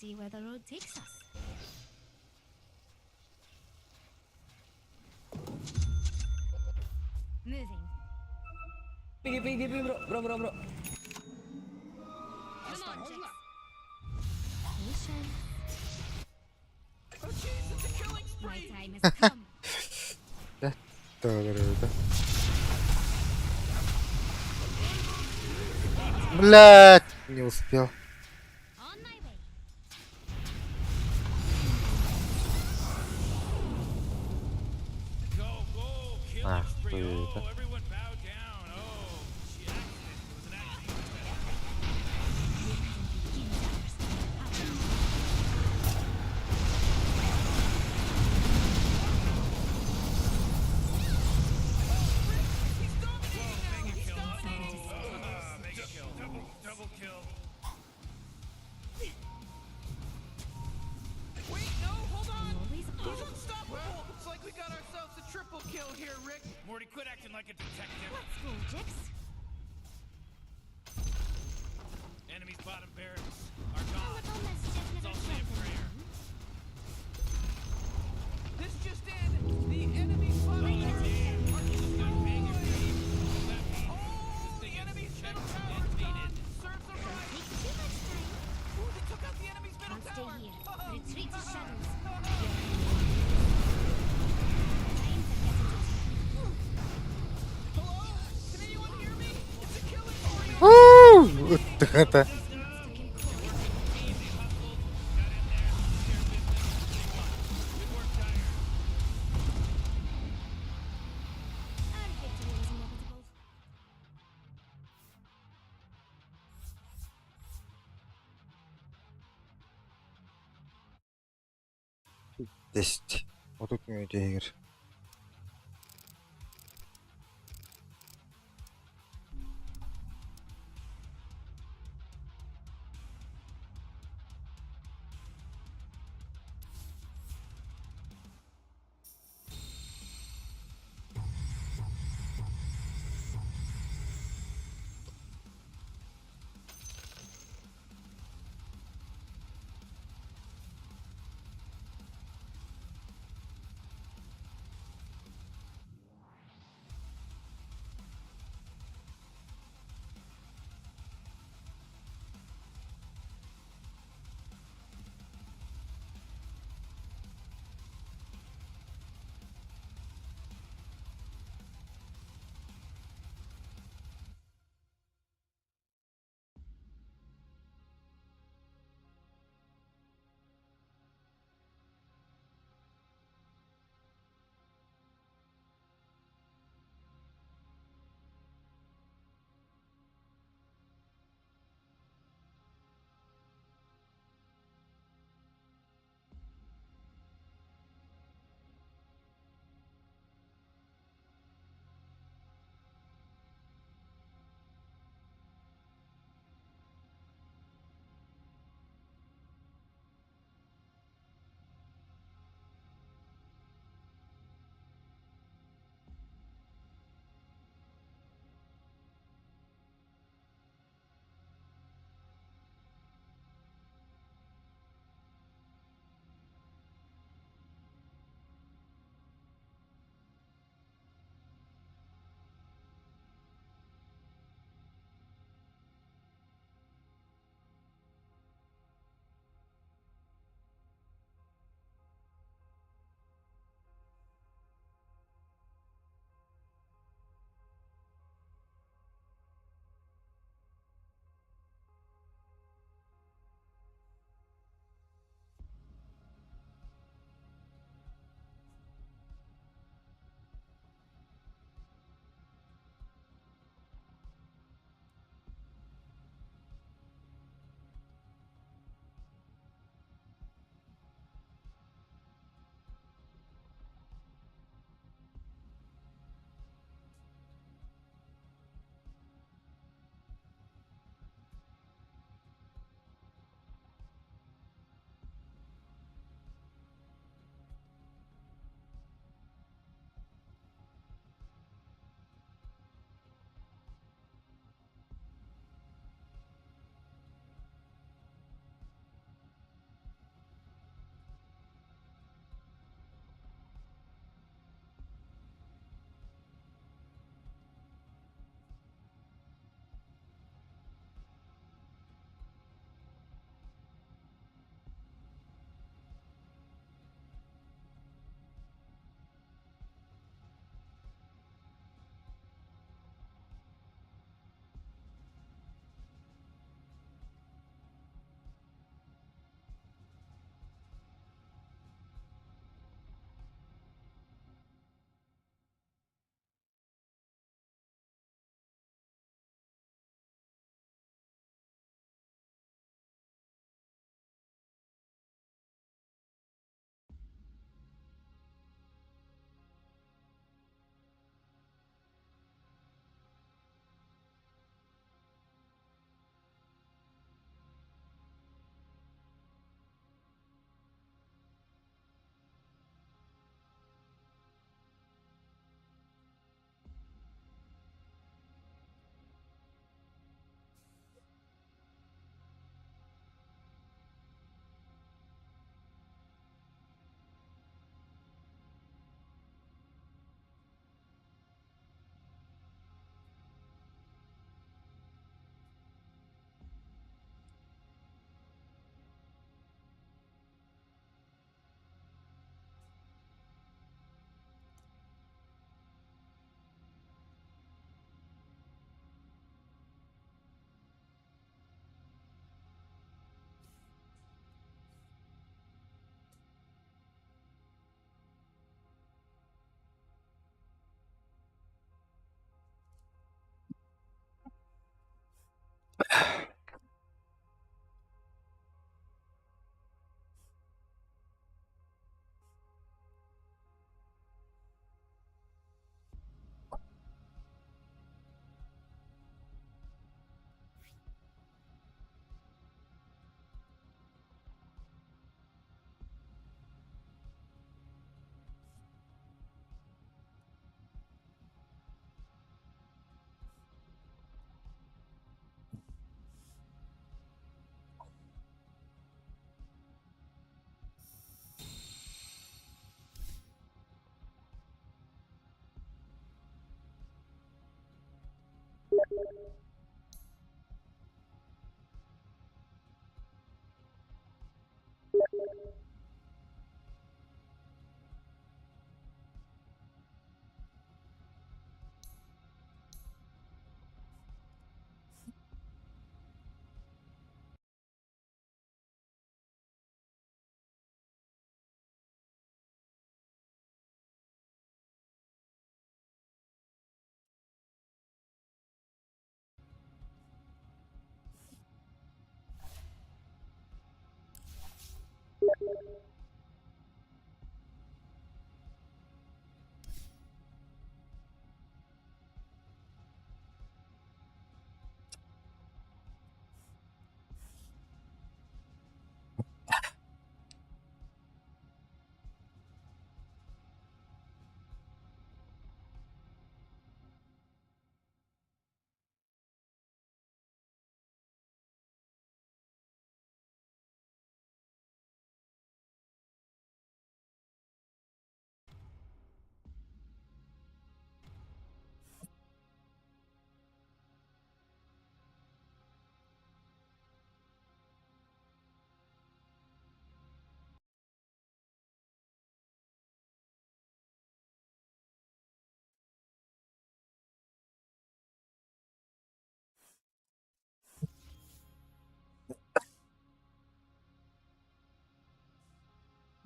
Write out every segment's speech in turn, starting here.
see where the road takes us. Moving. Pergi bro. Come on, Jax. Patience. Oh jeez, it's a killing My spree! time has come. Круто. Блять, не успел. On my way. Go, killing Ah, spree. круто. Oh, everyone bow down. Oh, she accident. It was an accident. Begin to understand the power. He's dominating now! He's Let's dominating! go. Mega kill. Double kill. Wait, no, hold on! Always He's unstoppable! Looks like we got ourselves a triple kill here, Rick. Morty, quit acting like a detective. Let's go, Jax. Enemy's bottom barracks are A gone. little mischief It's never all safe friends prayer. anyone. This just in. The enemy's bottom barracks are destroyed. Oh, the enemy's middle tower is gone. Serves them right. Take too much time. Ooh, they took out the enemy's middle Can't tower. stay here. Oh. Retreat to shadows. Oh. Hello? Can anyone hear me? It's a killing spree. Ууу, это. Our victory was inevitable. 10. Вот тут мне игр.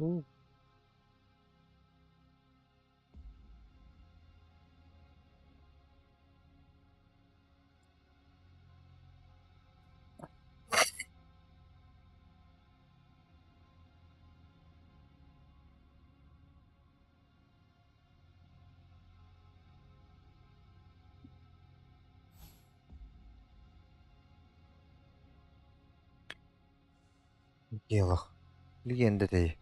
Ooh. Делах. Легенда ты.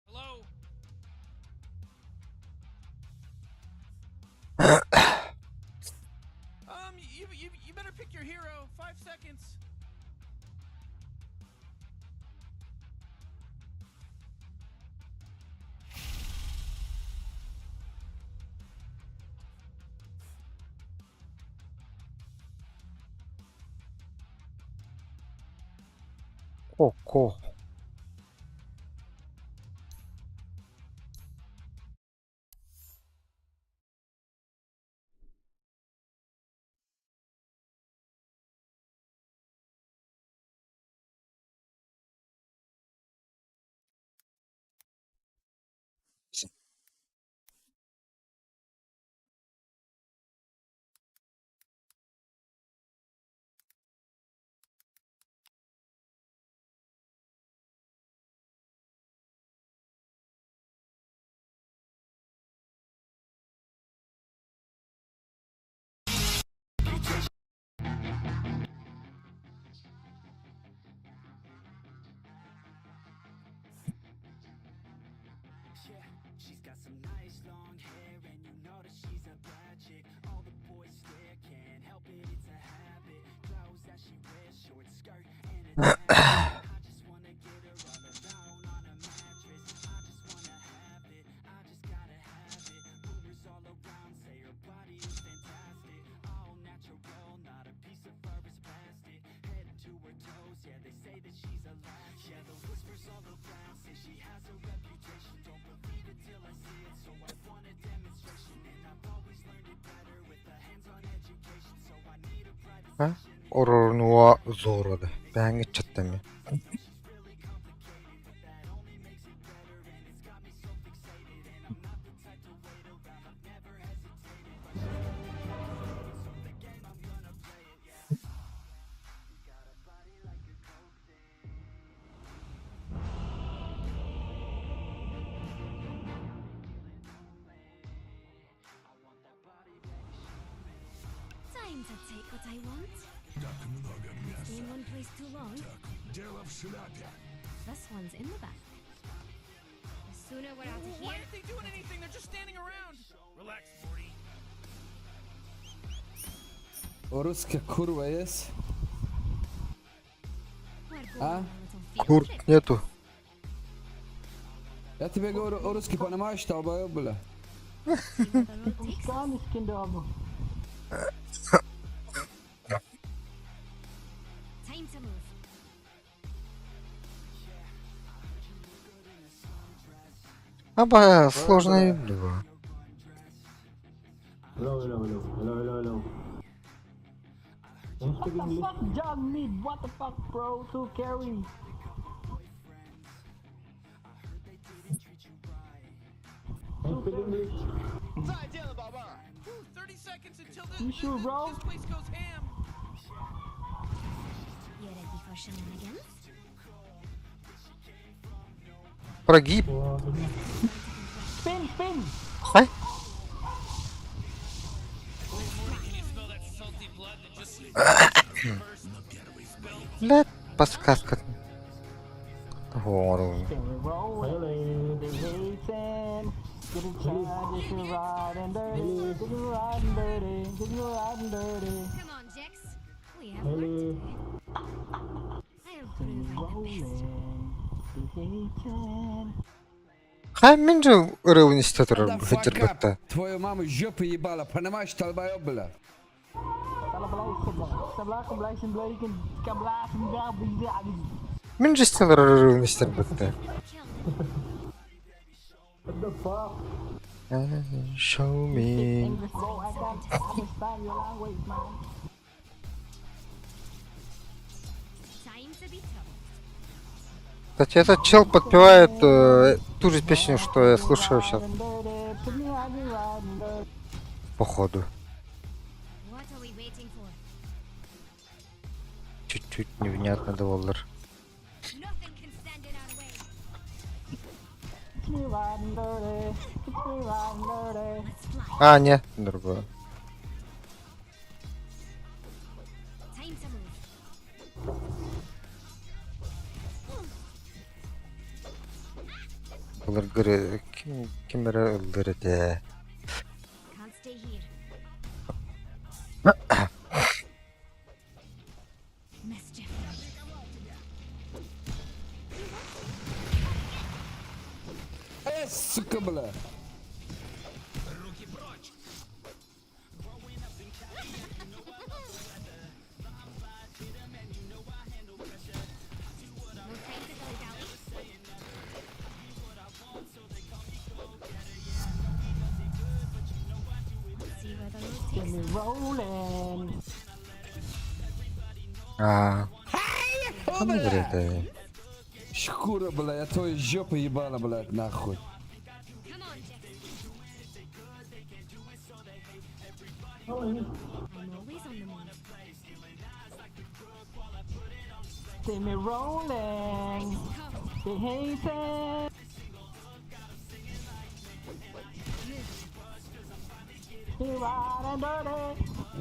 Hello? You better pick your hero. 5 seconds. Коко. Yeah, she's got some nice long hair, and you know that she's a bad chick. All the boys stare, can't help it, it's a habit. Clothes that she wears, short skirt and a jacket. I just wanna get her all alone on a mattress. I just wanna have it, I just gotta have it. Rumors all around say her body is fantastic. All natural, not a piece of fur is plastic. Head to her toes, yeah, they say that she's a latch. Yeah, the whispers all around say she has a reputation. Don't believe it till I see it, so I want a demonstration. And I've always learned it better with a hands-on education. So I need a private Ha? session. Orornuğa zor oldu. Ben geçecektim ya. She's really complicated, but that only makes it better. And it's got me so fixated, and I'm not the type to wait around. I've never hesitated, but she's so the game I'm gonna play it, yeah. You got a body like a coke Time to take what I want. Stay in one place too long. This one's in the back. The sooner we're out of Why here. aren't they doing anything? They're just standing around. Relax, Morty. Ruska kurwa jest. We're going A? on a little field Kurt trip. nету. Ja ti bego o ruski понимаешь, что оба было. See where the road takes us. Time to move. Аба, сложная игра. Fuck John Mead, what the fuck, bro? To carry. Whew, 30 seconds until You sure, bro? this place goes ham. You ready for shenanigans? Прогиб. Spin, spin. Ай. Can you smell that salty blood that just first? Блядь, подсказка. Вору. They were rolling, they hating. Getting tired, getting riding dirty, getting riding dirty, getting riding dirty. Come on, Jax. We have work to do. I'll prove you the best. Rolling, they hating. Sen же ырывын істе тұрыр Да бұл fuck жырбытта. up. Твою маму жопу ебала, понимаешь, долбоёб, бля. Мен же істелер ырывын істер бітті. What the fuck? Show me. English, bro. I can't understand your language, man. Time to be told. Кстати, этот чел подпевает ту же песню, что я слушаю сейчас, походу. What are we waiting for? Чуть-чуть невнятно доволдыр. Nothing can stand in our way. Let's fly. А, нет, другое. Time to move. Бұлар кемері ұлдыры де. Can't stay here. Mischief. Сука, бля. No time to dilly-dally. See where the road takes Get me rolling. А, ну, это... Шкура, бля, я твою жопу ебала, блядь, нахуй. Come on, Jack. I'm always on the move. Get me rolling. Get hazy. Get right and dirty.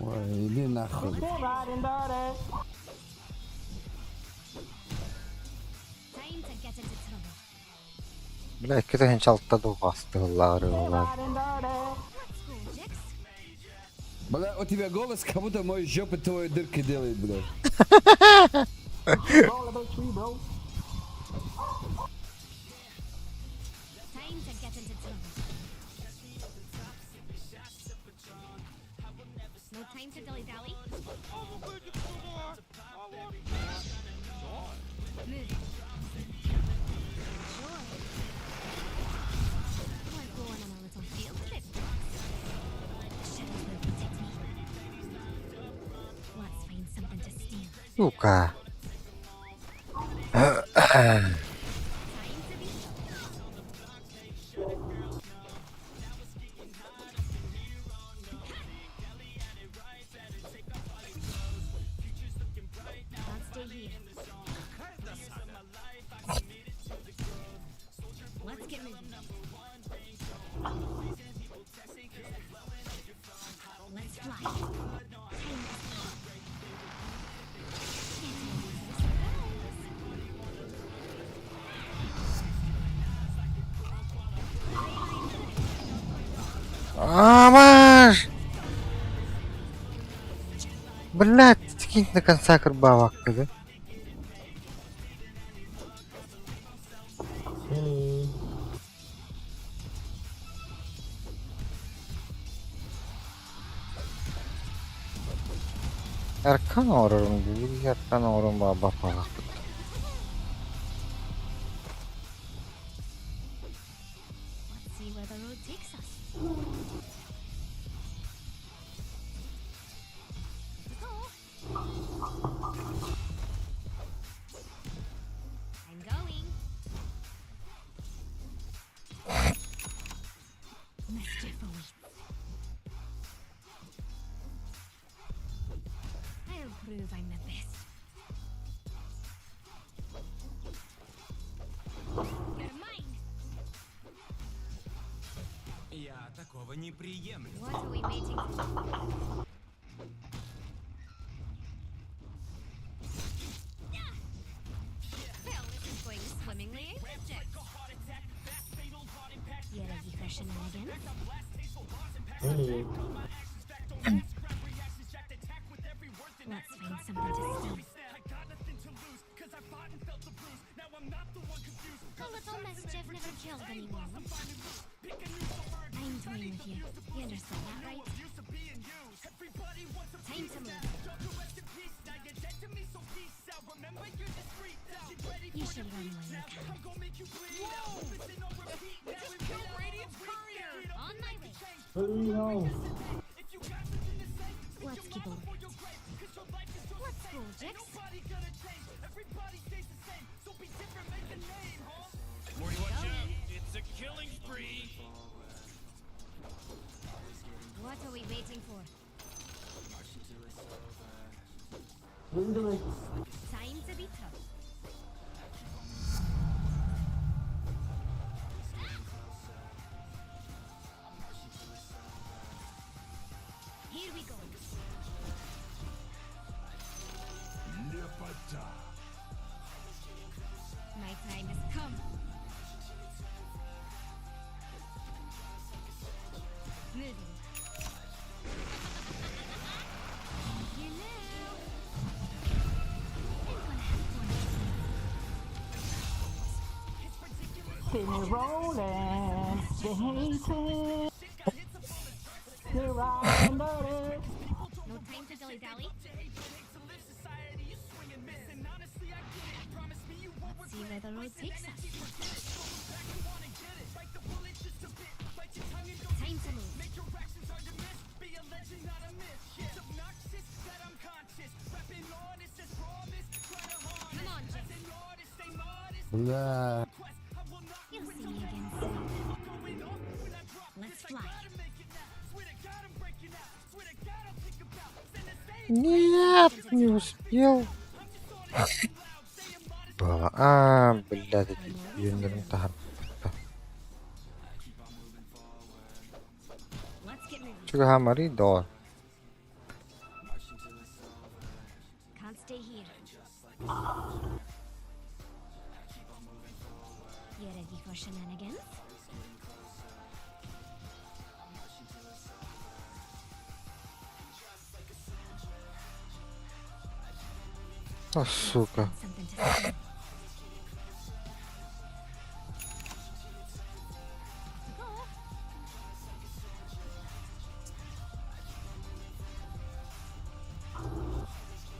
Ой, иди нахуй. Get right and dirty. Time to get into trouble. Бля, екі тәген чалтады басты, Аллахы Get Аллах. right and dirty. Let's go, Jax. Бля, у тебя голос, как будто мой жопу твою дырки делает, блядь. Roll about tree, bro. Time to get into trouble. No time to dilly-dally. Move. Sure. We're going on a little field trip. Shadows will protect me. Let's find something to steal. Сука. Time to be I'll stay here. Let's get moving. Let's fly. Амаш! Блядь, скинь до конца карбавак, да? Hey. Erkan ororum gibi, erkan orum baba falan. Let's see where the road takes us. Go. I'm going. Mischief awaits. I'll prove I'm the best. You're mine. Я такого не приемлю. What are we waiting for? Well, this is going swimmingly, ain't it, Jax? You ready for shenanigans? Hey. Let's find something to steal. A little Simple mischief never killed anyone. I'm toying with you. You understand that, right? Time to move. You should run when you can. Just killed Radiant's courier! On my way. Hey, Let's keep a look. Let's go, Jix. Morty, watch out! It's a killing spree! What are we waiting for? do it. Time to be tough. Here we go. My time has come. Moving. You know. I'm gonna have fun. Keep me rolling. They hate it. They're riding dirty. No time to dilly-dally. Let's see where the road takes us. Time to move. Come on, Jix. Бля. You'll see me again soon. Let's fly. Нет, не успел. Блядь, эти юнеры тахар. Let's get moving. Чего хамари до? Can't stay here. You ready for shenanigans? О, сука. Something to say. Go.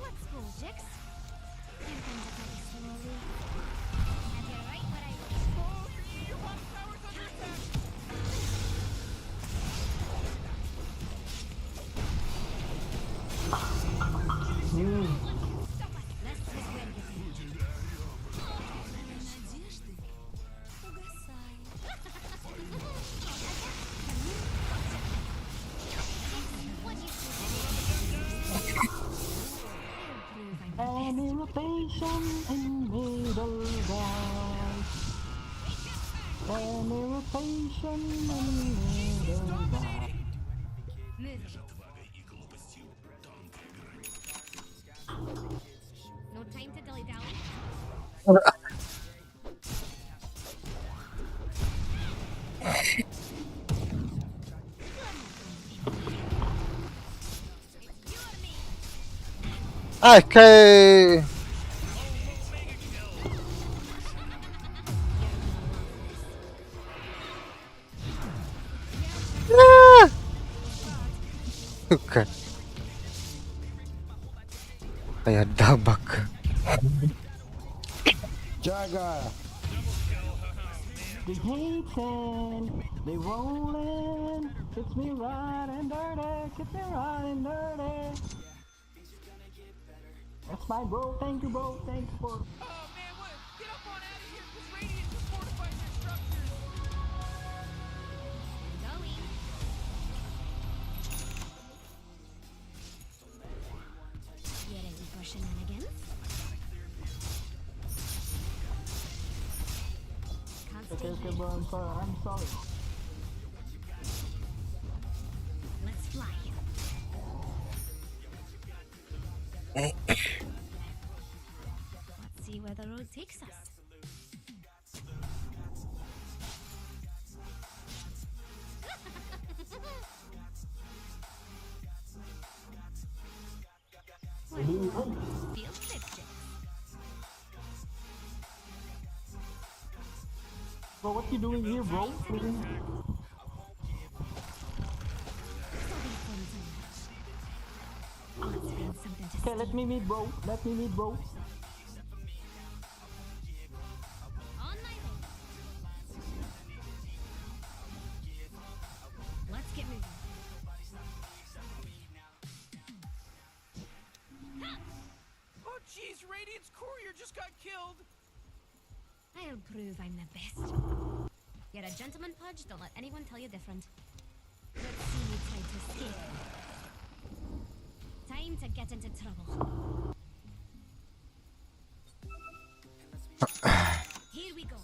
Let's go, Jix. You can look at me slowly. Have you right what I Oh, your bottom tower's under attack! Let's see where you can. Надежды угасают. What do you think? I'll prove I'm Any rotation in middle ground. Any rotation in middle ground. moving. No time to dilly-dally. Ai, que... Ah! Suka. Kayak dabak. Jaga. They hating, they rolling. It's me riding dirty, it's me riding dirty. That's my bro, thank you bro, thanks for... Oh man, what? Get up on out of here, because Radiant just fortified their structures! Going. You ready for shenanigans? Can't stay Okay, here. bro, I'm sorry. Let's fly. Let's see where the road takes us. Field trip, Jix. Bro, what you doing here, bro? Please. This will be fun to watch. Let's find something to Okay, let me meet, bro. Let me meet, bro. On my way. Let's get moving. Oh, jeez, Radiant's courier just got killed. I'll prove I'm the best. You're a gentleman, Pudge. Don't let anyone tell you different. Let's see you try to escape. Time to get into trouble. Here we go.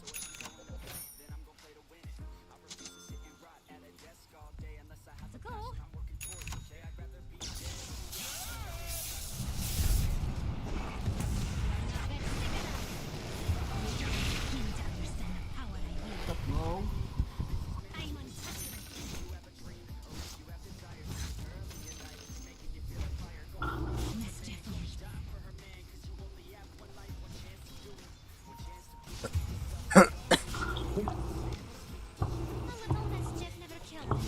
Let's go. Keen to understand the power I wield. Bro. I'm untouchable. Mischief lead. A little mischief never killed.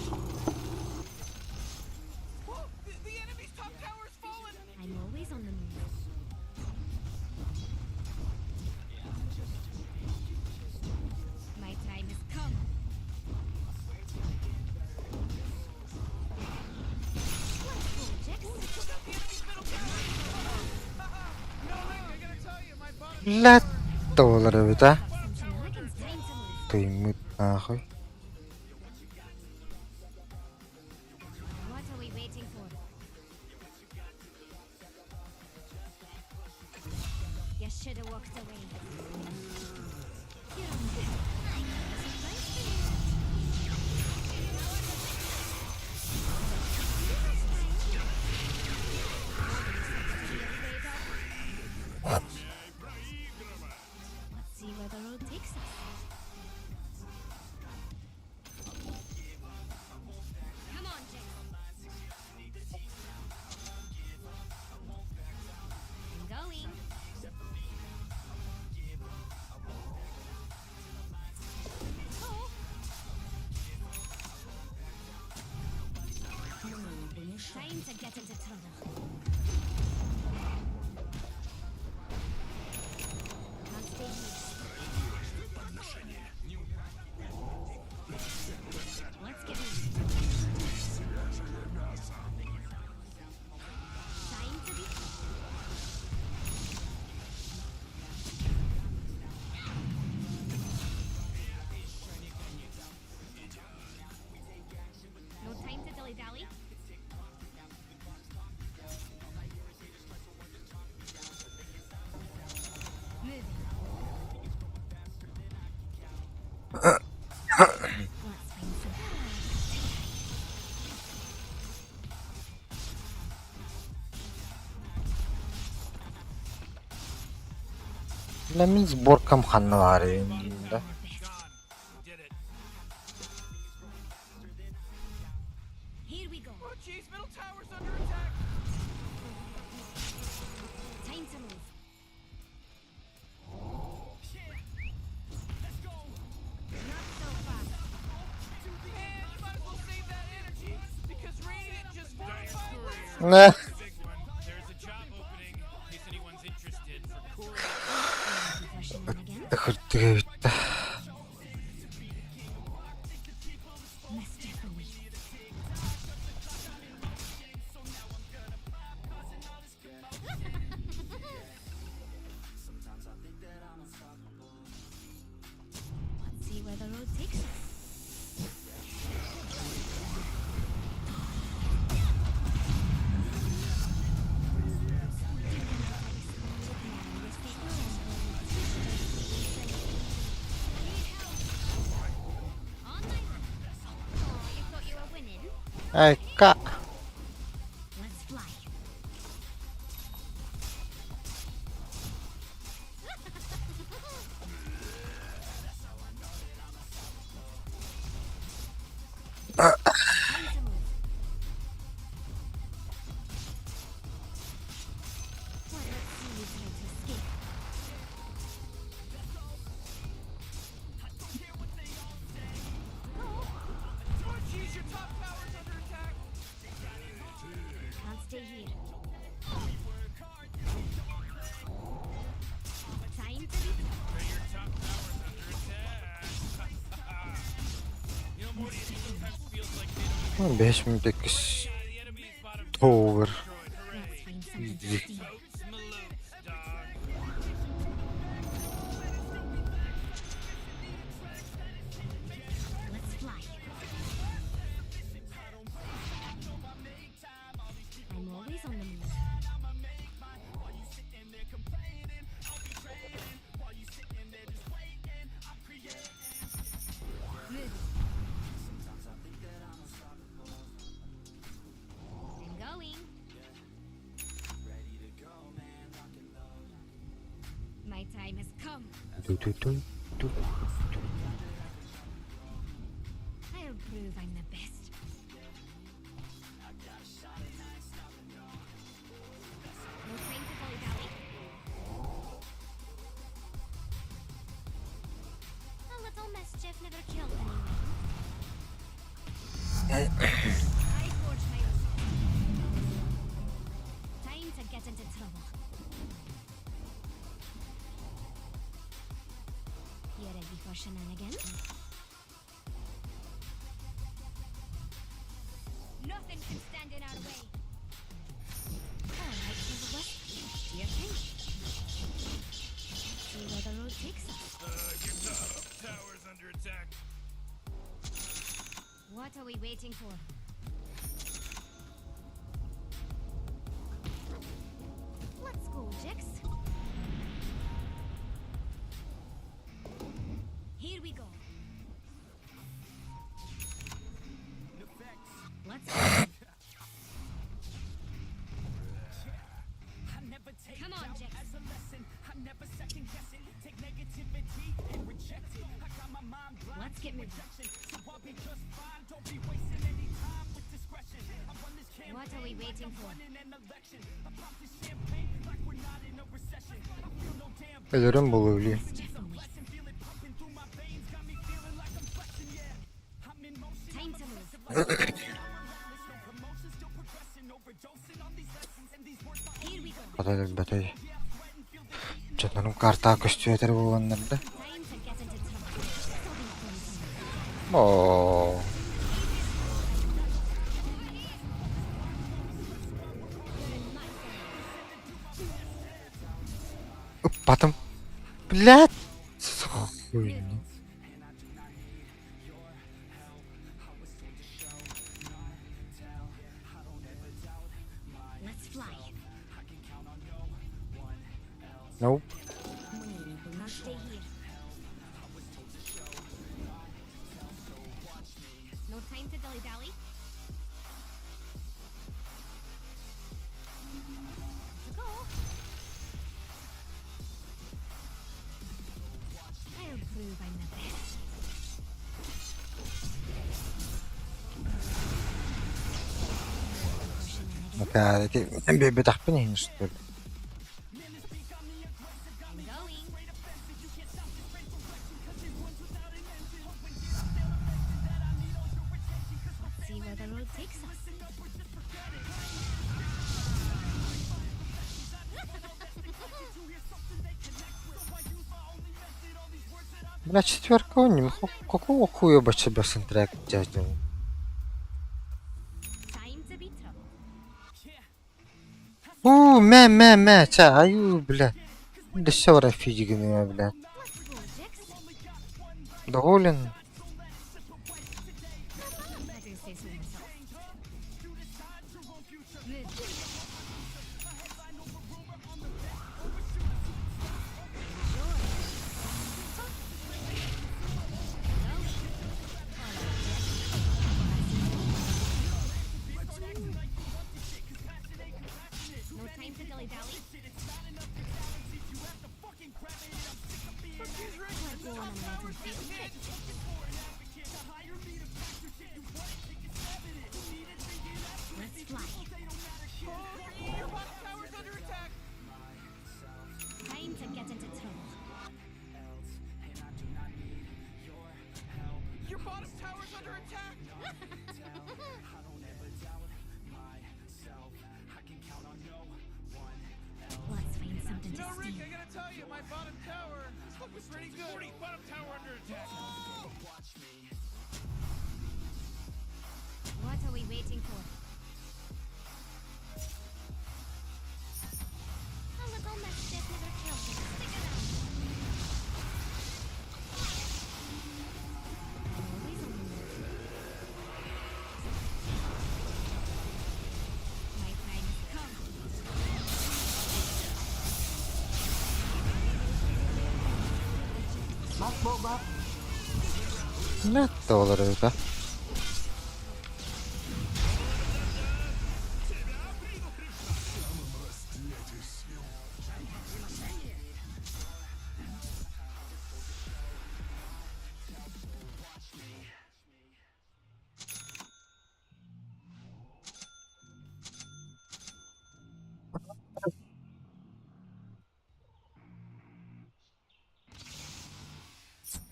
Whoa, the enemy's top tower has fallen. I'm always on the move. My time has come. Let's go, Jax. Took out the enemy's middle tower. No, Link, I gotta tell you, my bottom Лето, ребята. Some shenanigans. Time to move. Ты мыть нахуй. What are we waiting for? You should have walked away. You're on the surprise for you. Let's see where the road takes us. Come on, Jack. I'm going. Oh. Time to get into trouble. Can't stay here. Let's get moving. Time to be. No time to dilly dally. Moving. Let's find some. Лемин сборкам ханнавари. Да? did it. Here we go. Oh, jeez, middle tower's under attack. Time to move. Let's go. Not so fast. And you might as well save that energy because Radiant just fortified with Не. big one. There's a job opening in case anyone's interested for courier. For shenanigans. Хуртгавит. Mischief away. Let's see where the road takes us. On my way. Oh, you thought you were winning? Ай, ка. Let's fly. Time to move. Well, let's see you try to escape. 5800 tower. Let's find something to Easy. steal. Let's fly. I'm always on the move. Move. I'm going. My time has come. Du, du, du, du. I'll prove I'm the best. No time to dilly-dally. A little mischief never killed anyone. I forge my own. Time to get into trouble. You ready for shenanigans? Nothing can stand in our way. Alright, Silverwood. Your thing. See where the road takes us. Tower's under attack. What are we waiting for? Let's go, Jix. Here we go. Let's go. Come on, Jix. Let's get moving. What are we waiting for? Ölürüm bulu ölüyor. Time to move. Here we go. Батай батай. Canım karta koştu yeter bu anlamda. Time to get into trouble. This'll be fun. Oo. Batım. Блядь. Ой. Let's fly. Nope. I'll stay here. No time to dilly-dally. To go. I'll prove I'm the best. Makadati. Bibitak pa niya yung story. I'm going. Let's see where the road takes us. Бля, четверка у них. Какого хуя бы себя синтрек дядю? Time to be trouble. Мэ, ча, аю, бля. Да все рафиги меня, бля. Let's go, Jix. Доволен? I do say so myself. Move. No time to dilly-dally. We're going on a little field trip. Let's fly. Your bottom tower's under attack. Time to get into trouble. Your bottom tower's under attack. Let's find something to No, Rick, steal. I gotta tell you, my bottom tower looks pretty good. Bottom tower under attack. What are we waiting for? A little mischief never kills you. Stick around. Always on the move. My time has come. Bắt bố bắt. Näette olur öyle.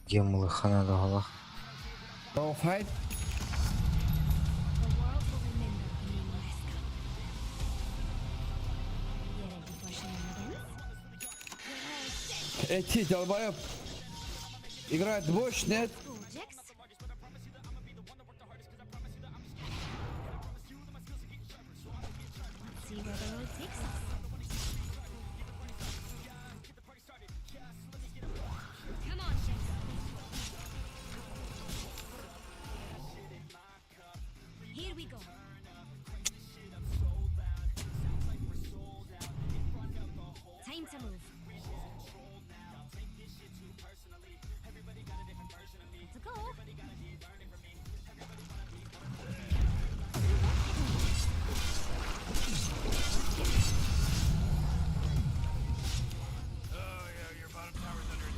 Gemli hanada hala. No fight. The world will remember me, Moreska. You ready for shenanigans? Эти долбоёб. Играет дождь, нет? Cool, Jax. Let's see where the road takes us. Come on, Jax. Here we go. Time to move. Let's go.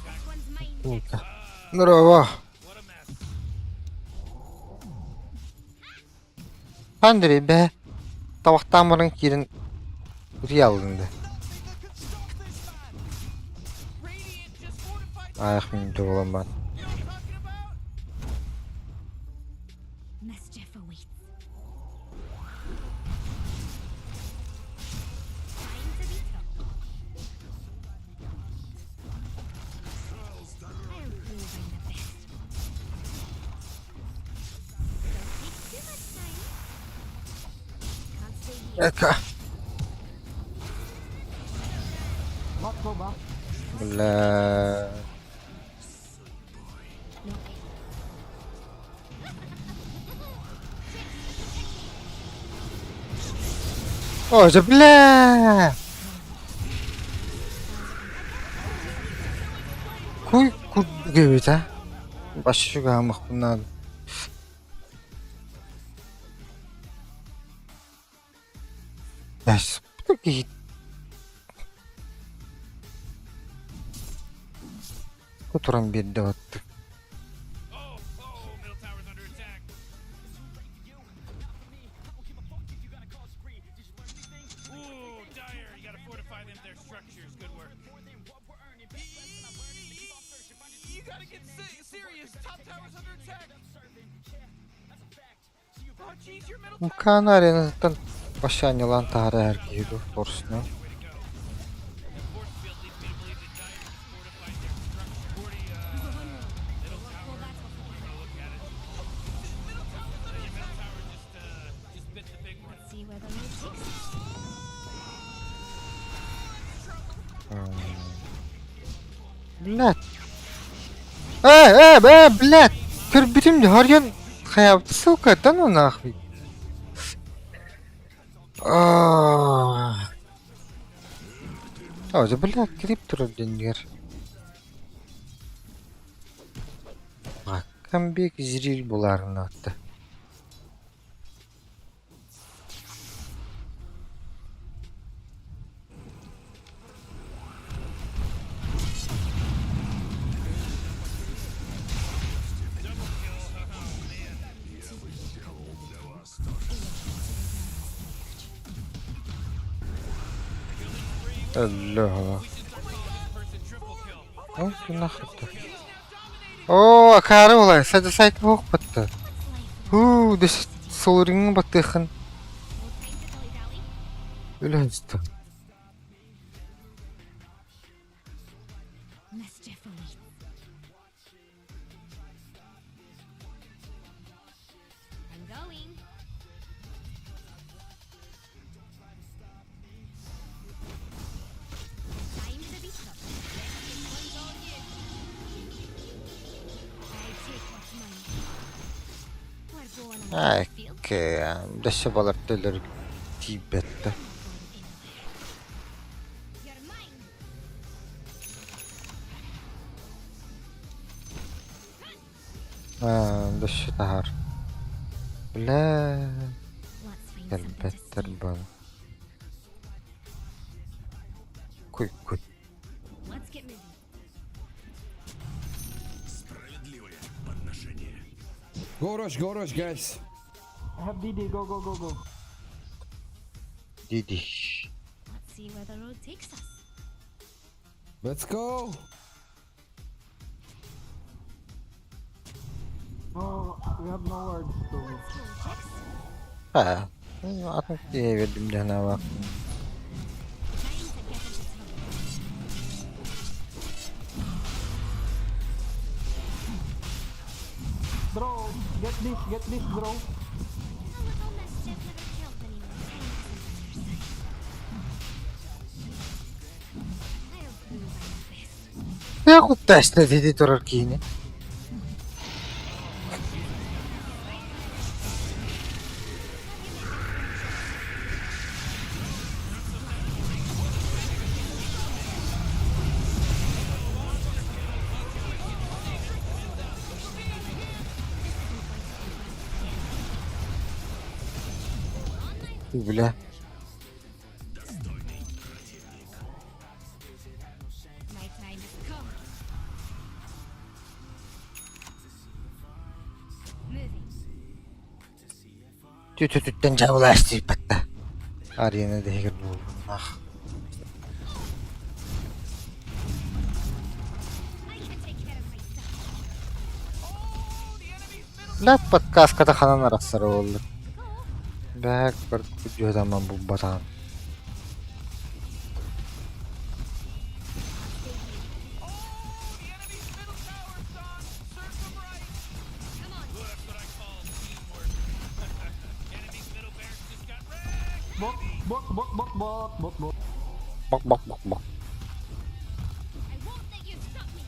This one's mine, Jax. Здорово. Андрей бе. Табақтан бұрын керін үрей алдыңды. Radiant just fortified. Аяқ мен де болам бар. You know what I'm talking about? Mischief awaits. Time to be tough. I'll prove I'm the best. Don't take too much time. Can't stay here. Eka. Bắt bố bắt. Бля. No. Ой, же бля. Кой гэвэ та? Баш шиг амах надо. Яс. Таки. Которым бедда вот. Oh, middle tower's under attack. Ooh, dire. You gotta fortify their structures. Good work. You gotta get serious. Top tower's under attack. Oh, jeez, your middle tower. Канария тан башаня лантара эргиду торсна. Force field leads me to believe that dire has fortified their structure. Middle tower. Look at it. Your middle tower just bit the big one. See where the road takes us. Блядь. Блядь. Кирбитим харьян хаяв, сука, да ну нахуй. Ой, блядь, криптор деньгер. Камбек зрил буларын атты. Алло. Ой, ты нахуй-то. О, акары олай, сәді сайты оқ бітті. Дэс солырыңы баттықын. Өлі әністі. Mischief awaits. I'm going. Okei, tässä valartteller tiibettä. You're mine. Tässä tahar. لا Let's find something to البتر steal. بل كوي كوي Let's get moving. Go rush, guys. I have DD, go, go, go, go. ديدي Let's see where the road takes us. Let's go. Oh, we have nowhere to go. Let's go, chicks. أعتقد يقدم لنا وقت Time to get into trouble. Bro, get this, bro. A little mischief never killed anyone. I'll prove I'm the best. ياخد تاسنا ديدي تركيني بلا My time has come. Moving. تتتتن جاولاستي بتا أرينا ده يقولون أخ I can take care of myself. لا بودكاست كده خلنا نرسل والله باك برد فيديو هذا من بوبطان Bot, bot, bot, bot, bot, bot, bot. بق بق بق بق I won't let you stop me.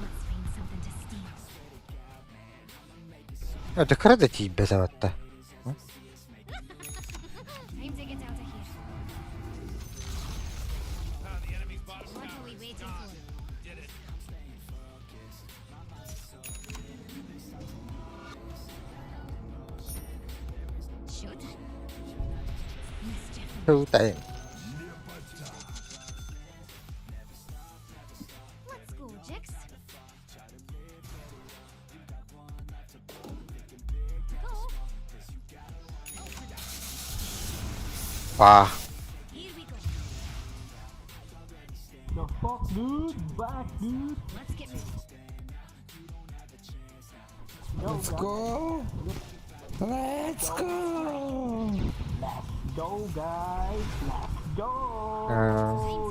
Let's find something to steal. أتذكر تي بتا وتا Time to get out of here. The enemy's bottom What are we waiting for? did it. Showtime. Mischief. شو تعين Let's go, Jix. Go. واه Here we go. The fuck, dude? Back, dude. Let's get moving. Yo, Let's guys. go. Let's go. Go, guys. Let's go.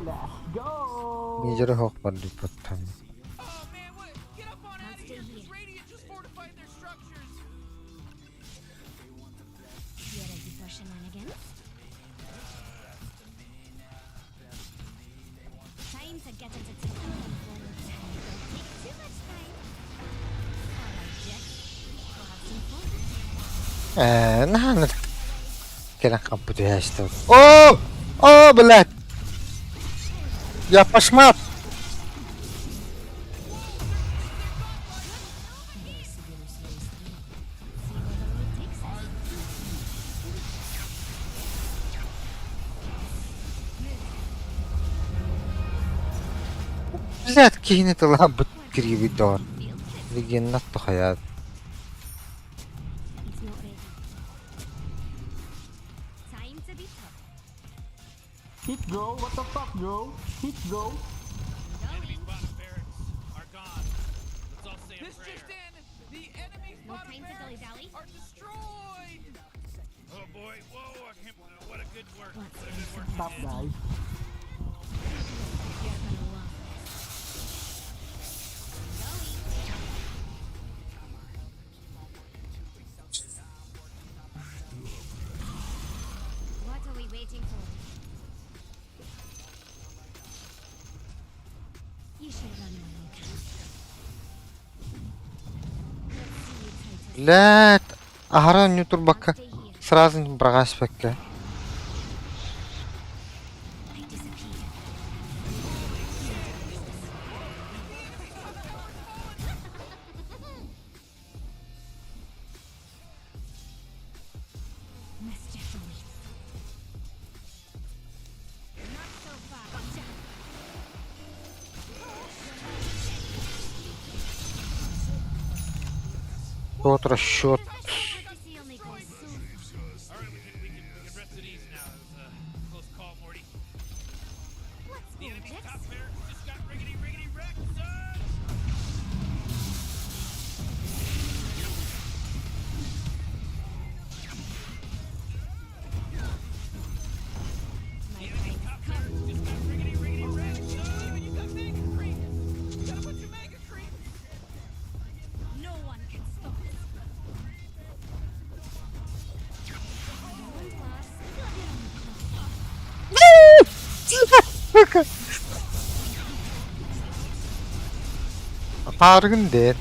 Let's go. نيجر هوك بدي بتهم Oh man, what? Get up on out of here. stay This here. radiant just fortified their structures. You ready for shenanigans? Time to get into town. Don't take too much time. Alright, Jix. We'll have some fun. نحن كده قبضي هاشتو أوه أوه بلاد يا بشمات See where the road takes us. بلاد كيني طلع بتقريبي دور Field trip. لقي النط خيال He's not ready. Time to be tough. Hit, bro. What the fuck, bro? Hit, bro. Going. Bottom barracks are gone. Let's all say a prayer. Just in, the enemy's No bottom time to barracks dilly-dally. are destroyed. Oh boy, whoa, I can't, what a good work. Let's What a find good work. Stop, guys. You're gonna love this. Going. What are we waiting for? Блядь. Ага, не турбака. Stay here. Сразу не брагаш пекке. I disappear. Masterfully. Not so far. Gotcha. Тот расчет. Legacy only goes so far. All right, we can rest at ease now. It was a close call, Morty. Let's The go, enemy Jax. top pair just got riggedy wrecked, son! My brain is covered. Just got riggedy wrecked, son! You got mega creep. You gotta put your mega creep. No one can stop us. Round last. Hargın değil.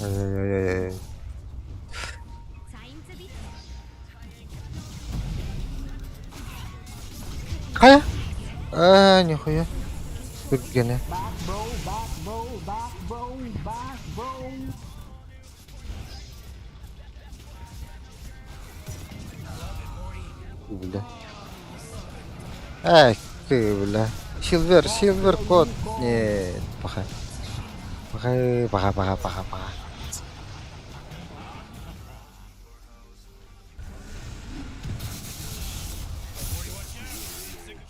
Ай, ай, ай, ай. Time to be. Кая? Нихуя. Гене. Back, bro, back, bro, back, bro, back, bro. Бля. Ай, ты, бля. Силвер код. Нет, пока. Пока.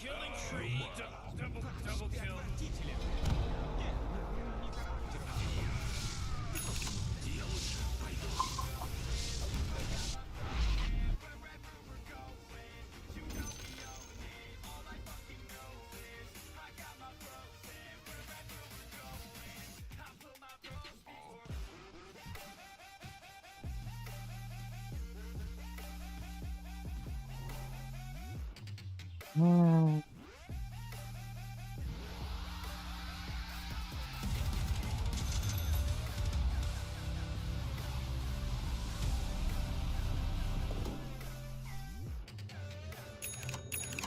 Killing tree. Double kill.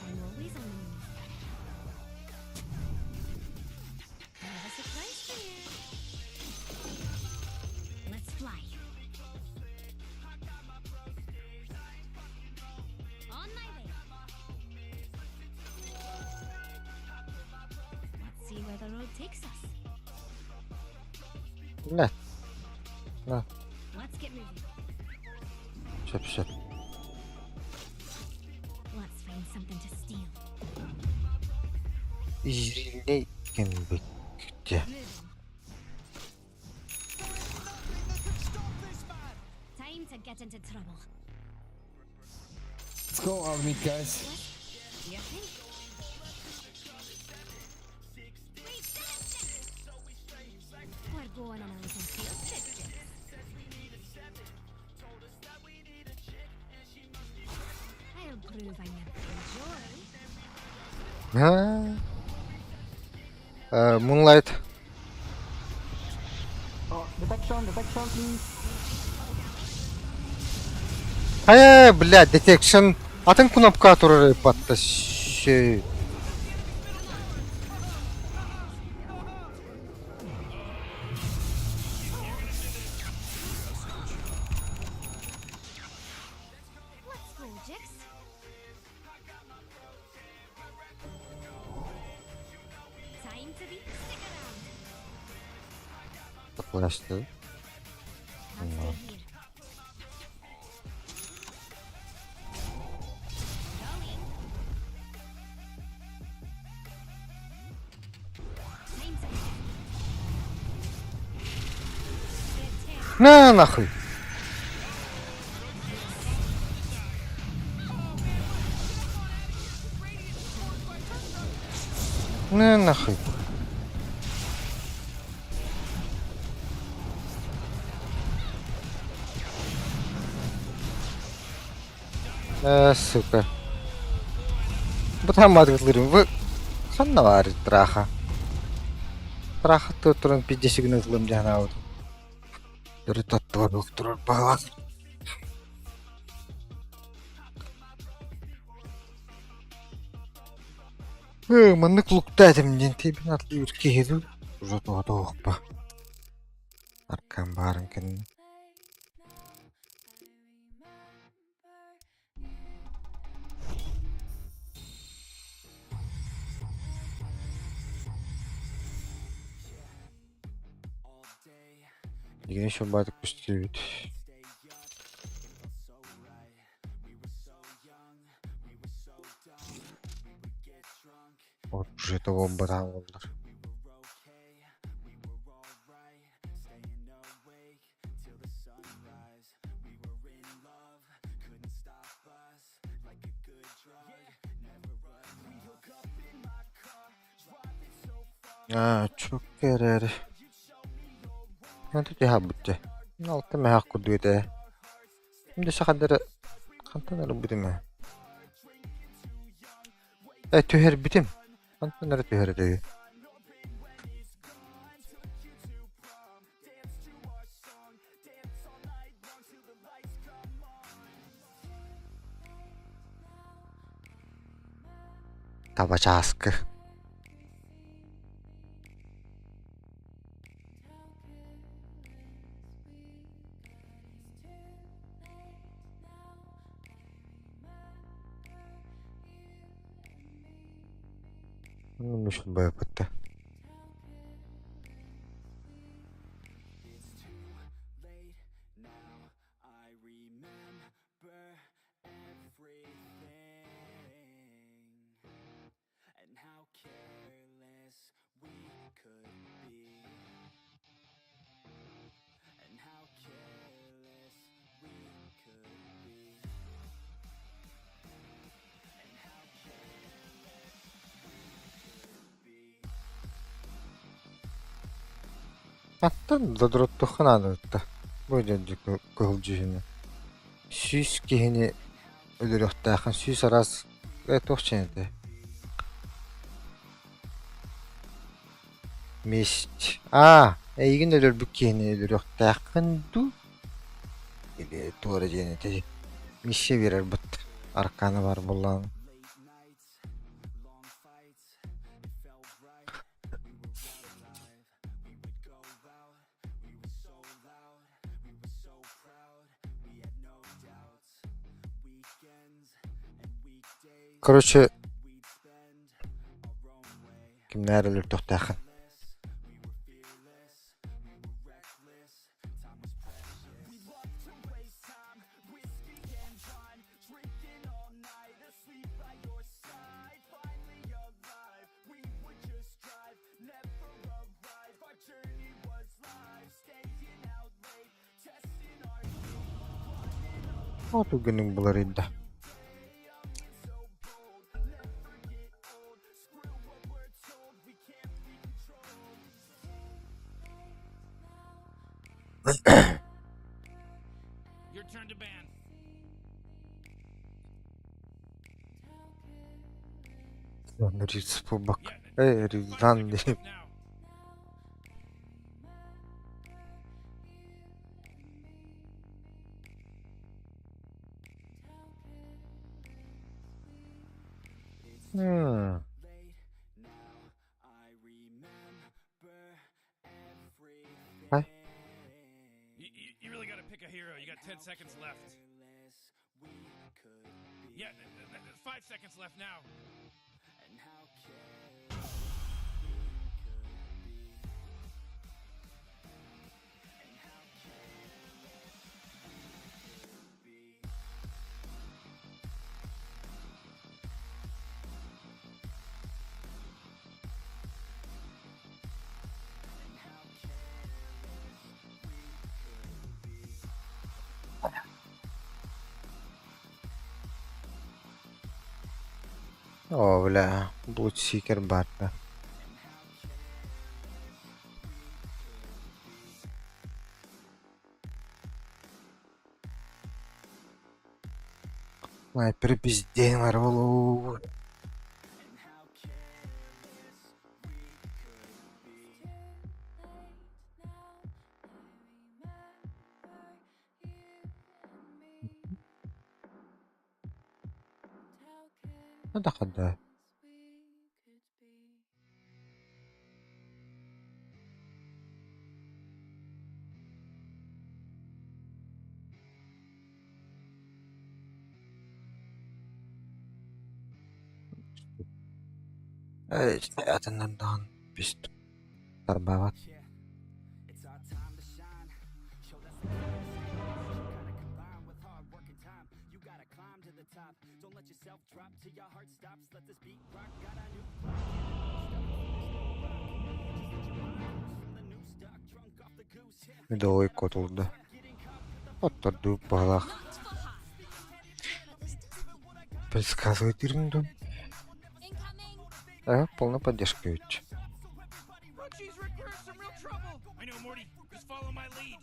I'm always on the move. I have a surprise for you. Let's fly. On my way. Let's see where the road takes us. Бля. Let's get moving. Şöp. Let's find something to steal. İzleyken bekle. Time to get into trouble. Let's go, army guys. Do you think? We're going on a little field trip. I'll prove I'm a joy. Moonlight. Oh, detection, please. Ай, блядь, detection. Атын кнопка туры патта. Şey. Let's go, Jix. Time to be. Stick around. Yaklaştı. I'll stay here. Going. Time's up. Get 10. На нахуй. На нахуй. Сука. Бутам адгылырым. Вы ханна бар траха. Траха турун пидесигин ылым жана вот. Дөрү тоттор доктор бала. Мынык луктадым ден тебин атлы үркеду. Уже тоокпа. Аркан барын кен. Дегене шо байтык күстүбүт. Вот уже это бомба болдур. Çok kerer. Nanti habutje. Nalta me hakku duite. Şimdi sakadere kantanları bitime. Tüher bitim. Kantanları tüher diyor. Tabaca askı. مش بيبته Аттан задротты ханадытта. Бөйденді көлжігіні. Сүйс кейіні өліріқтақын сүйс араз тоқченеді. Мест. Егін өлір бүк кейіні өліріқтақын ду. Или туары жені тежі. Месе берер бұт. Арқаны бар болан. Короче, kimler ölür tohtaqın. Otu günün bularıydı. Your turn to ban. Riz bu bak. Rizdan Watch değil. yourself now. Hi. You really gotta pick a hero. You got 10 seconds left. Yeah, 5 seconds left now. Oh, wala. Boot seeker bata. Снайпер бизден бар болуу. Када. Атынан дан бист. Тарбават. It's our time to shine. Show that's the gotta combine with hard work and time. You gotta climb to the top. Don't let yourself drop till your heart stops. Let this beat rock. Got a new from the new stock. Drunk off the goose. Yeah. Медовый котулды. Отторду балах. Предсказывает ерунду. Incoming. Полная поддержка ведь. Oh, geez, Rick, we're in some real trouble. I know, Morty. Just follow my lead.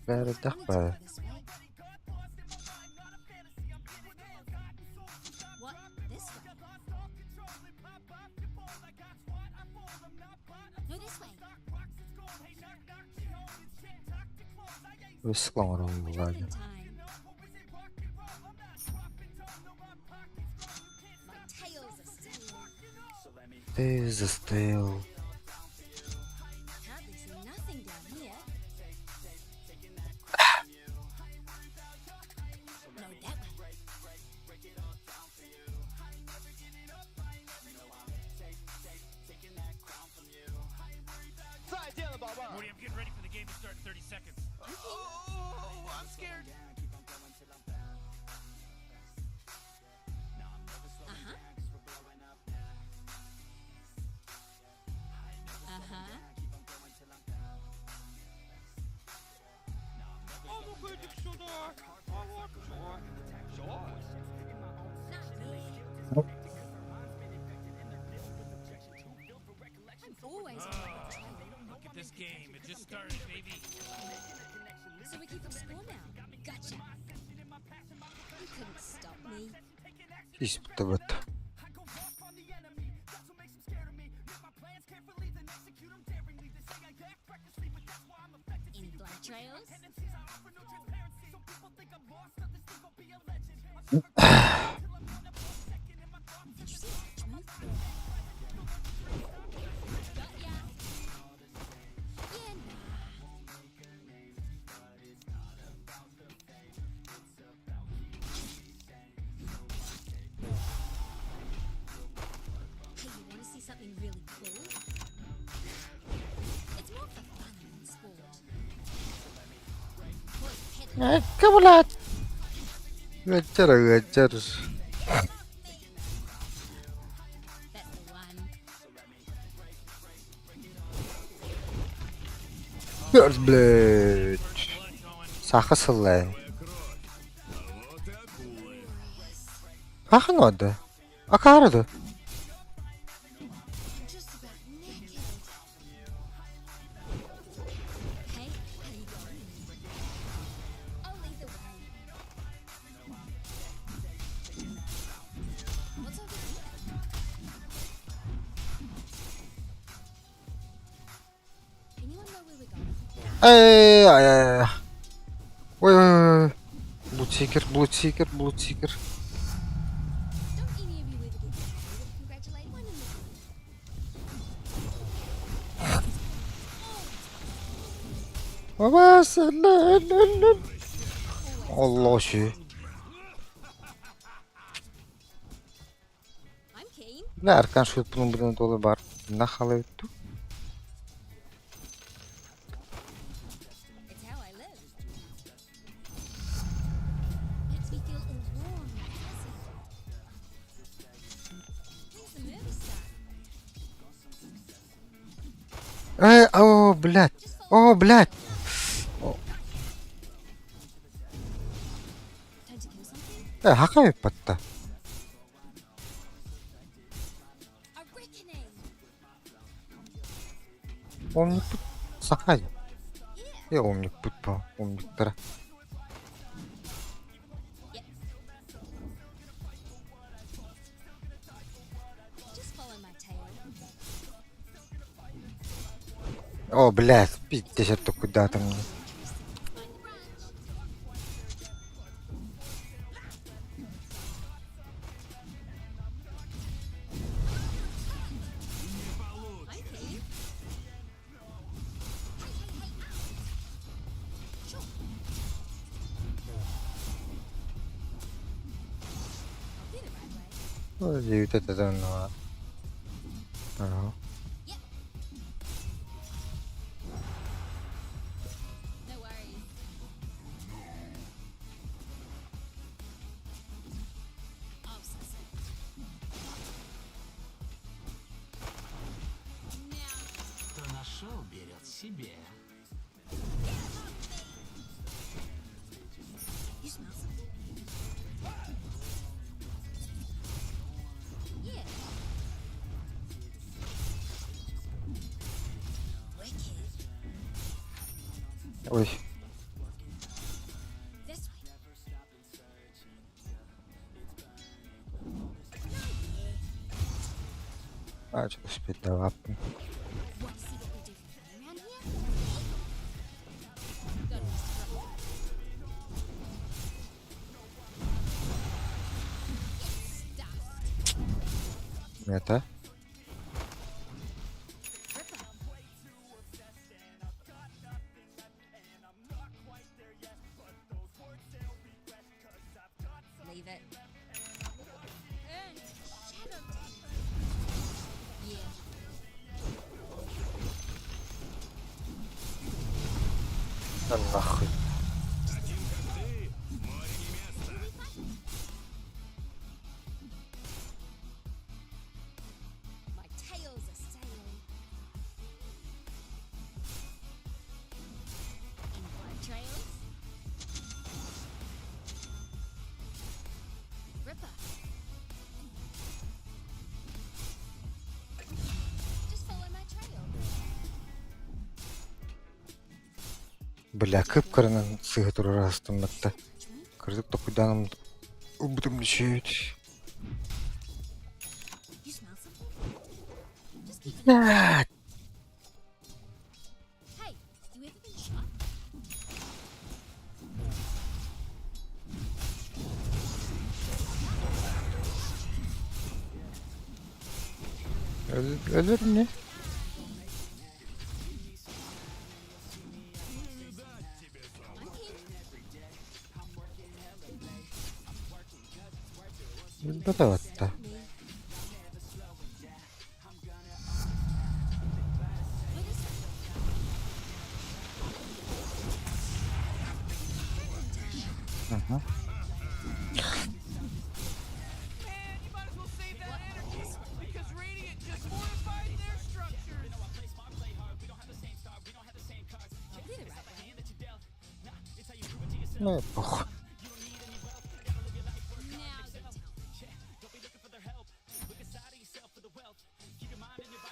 Бәрі дақпа. This way. What? This way? No, this way. Высылам Dropping влади. time. My tail's a steel. Ты застоял. Hardly see nothing down here. No, that way. Morty, I'm getting ready for the game to start in 30 seconds. Oh, I'm scared. Uh-huh. Uh-huh. 아무것도 없어도. Not me. I'm always on the trail. Look at this game. It just started, baby. So we keep up score now. Gotcha. You couldn't stop me. Испыта быт. Any blood trails? Interesting. Smooth. Got ya. Yeah, nah. Hey, you want to see something really cool? It's more for fun than sport. Boy, head Кабулат. Гачар. That's the one. Блять. Сахасылай. Хахан ода. Акарады. I'm just about naked. Hey, how you going? I'll lead the way. What's over here? Anyone know where we're going? Ай. Ой. Блудсикер. Don't any of you ever get tired of congratulating one another? Allah şey. I'm keen. Ne erken şu bunun birine dolu var. Ne halı ettu? It's how I live. Makes me feel all warm and fuzzy. Who's the movie star? О, блядь. О, блядь. Time to kill something? Хака yappatta. A reckoning! Omnik put. Sakay. Ya omnik put pa. Omnik tara. О, блядь, пиздец, это куда-то мне. Ой, вот это давно. Ага. No worries. Obsessive. Now, Кто нашел, берет себе. you smell something? Yeah. Wicked. Ой, This way. а что успеть до лапы. Want to see what we do for fun around here? Got a stuffed. Это? Leave it. Earned. Shadow Temper. Yeah. Да нахуй. My tails are sailing. In blood trails. Ripper. Just follow my trail. Бля, кыпкырынан сыгы турарастымматта. Кырдык токуданым убутумлучуют. You smell something? Just keep it. Блядь! Hey, you ever been shot? Ölür mü? I'm keen. Bu da hatta. What is it? Aha. Man, you might as well save that energy because Radiant just fortified their structures. I'll do the right way. Ну, похуй. Now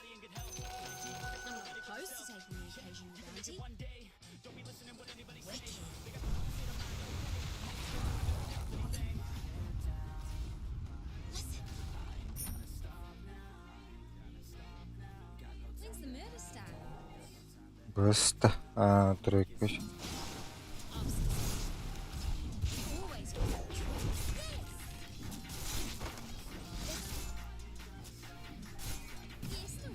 you tell me. I'm not opposed to taking the occasional bounty. Wicked. Listen. Thing's the murder star. Просто. А, тройка. Obsessive. Always with that choice. Yes, no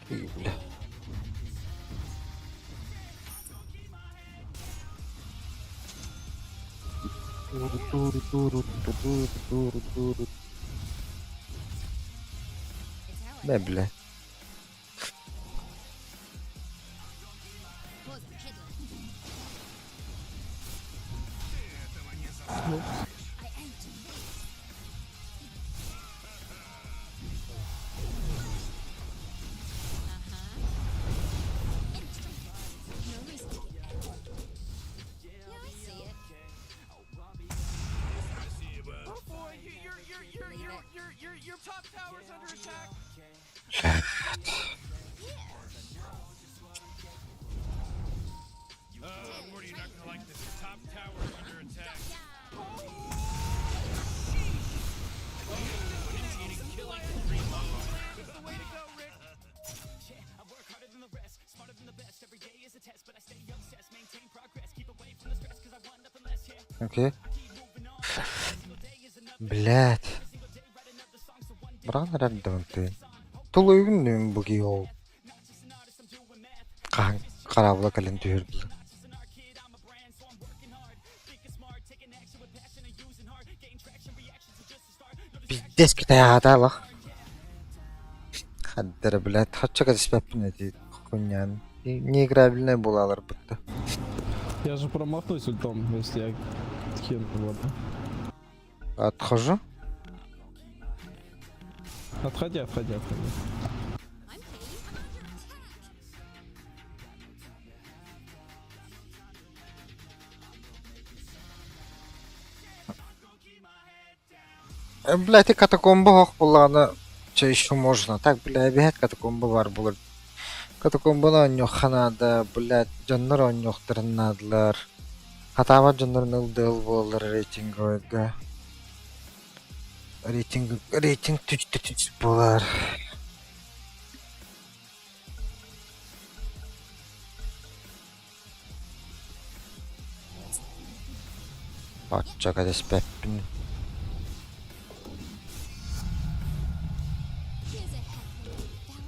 И, бля. Туру. It's how I Да, бля. was a headline. I aim to please. Extra. No reason to get angry. Yeah, I see it. Oh boy, your top tower's under attack. Morty, you're not gonna like this. Top tower is under attack. Initiating killing spree. This is the way to go, Rick. Окей. Блядь. Бран рандом ты. Тулуйгун нем буги ол. Карабла кален түйірді. Пиздец китаяда лах. Хаддара, блядь, хатчака диспеппин эти хуйнян. Неиграбельная булалар будто. Я же промахнусь ультом, если я хин вот. Отхожу. Отходи. I'm Katie. I'm under attack. Блядь, и катакомба хох булана. Че еще можно? Так, бля, бегать катакомба бар булар. Катакомбаны оннёк ханада, блядь, жоннор оннёктырынадылар. Хатаба жоннорун ылдыл болар рейтинг ойга. Рейтинг түч болар. Патчака диспеппин. Here's a happy fella.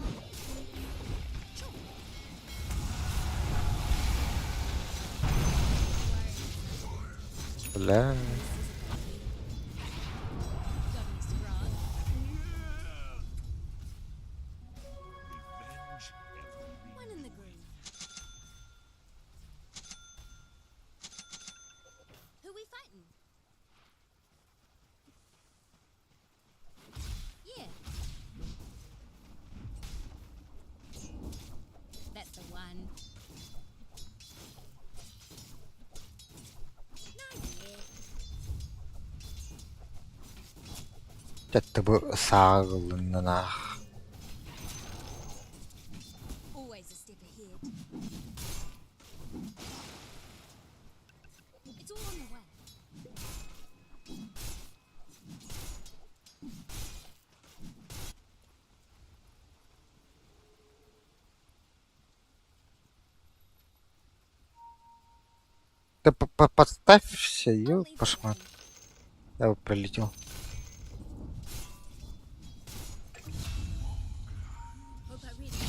Бля. Got me scrod. One in the green. Who we fighting? Yeah. That's the one. Not yet. Тетті bu sağılınına. Always a step ahead. It's all on the way. Ты подставься, ё, пошмат. Я бы пролетел. Hope I read it.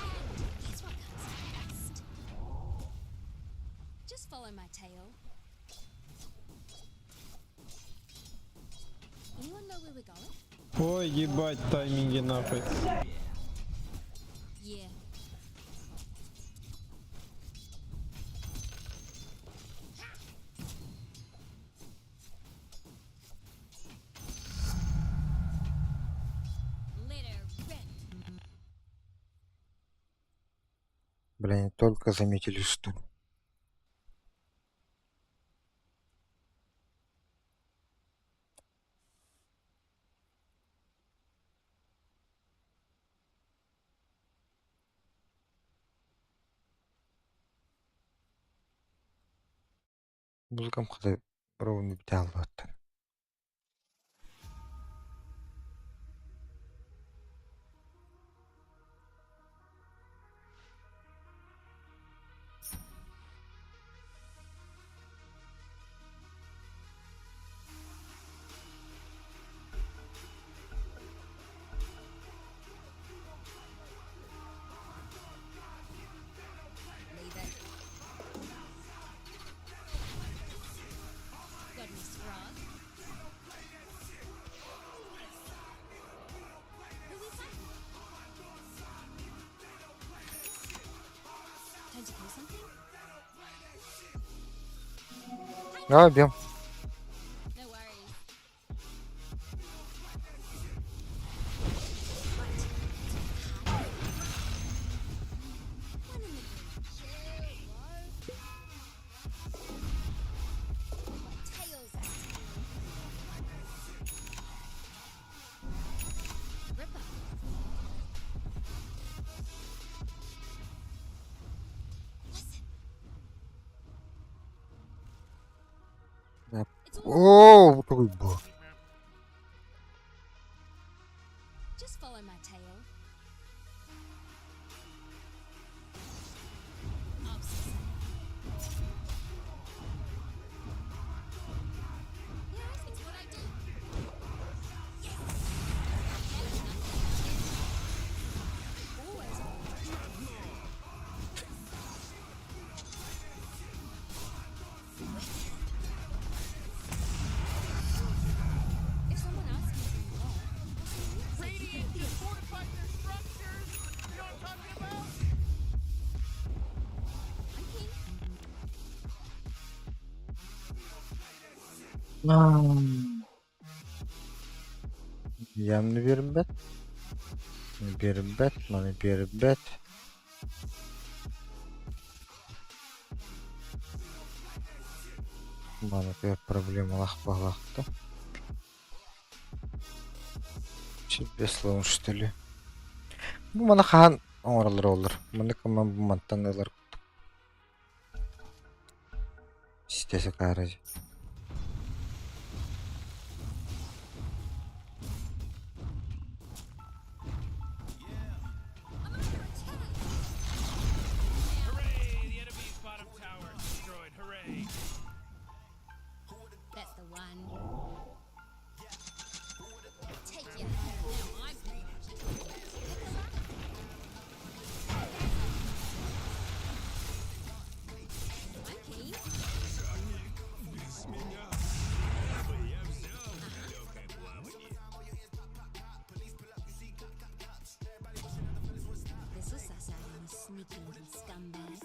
And guess what comes next? Just follow my tail. Anyone know where we're going? Ой, ебать, тайминги нахуй. Yeah. Let her rip. Бля, не только заметили, что ли. Музыкам кыдай ровно бите албаттыр. Leave it. Got me scrod. Who we fighting? Time to kill something? А, бьем. No worries. One in the green. Tails. Ripper. Listen. Yep. It's all О, такой был. Just follow my tail. Obsessed. Ямны бербет. Бербет, маны бербет. Маны тепер проблемалах баглахта. Тебе словом, что ли? Bu mana han oralar olur. Mana kaman bu mantanlar. Sitesi karıcı. Hooray! The enemy's bottom tower is destroyed. Hooray! That's the one. Take you home. Now I'm I'm keen. This is us out on sneaky little scumbags.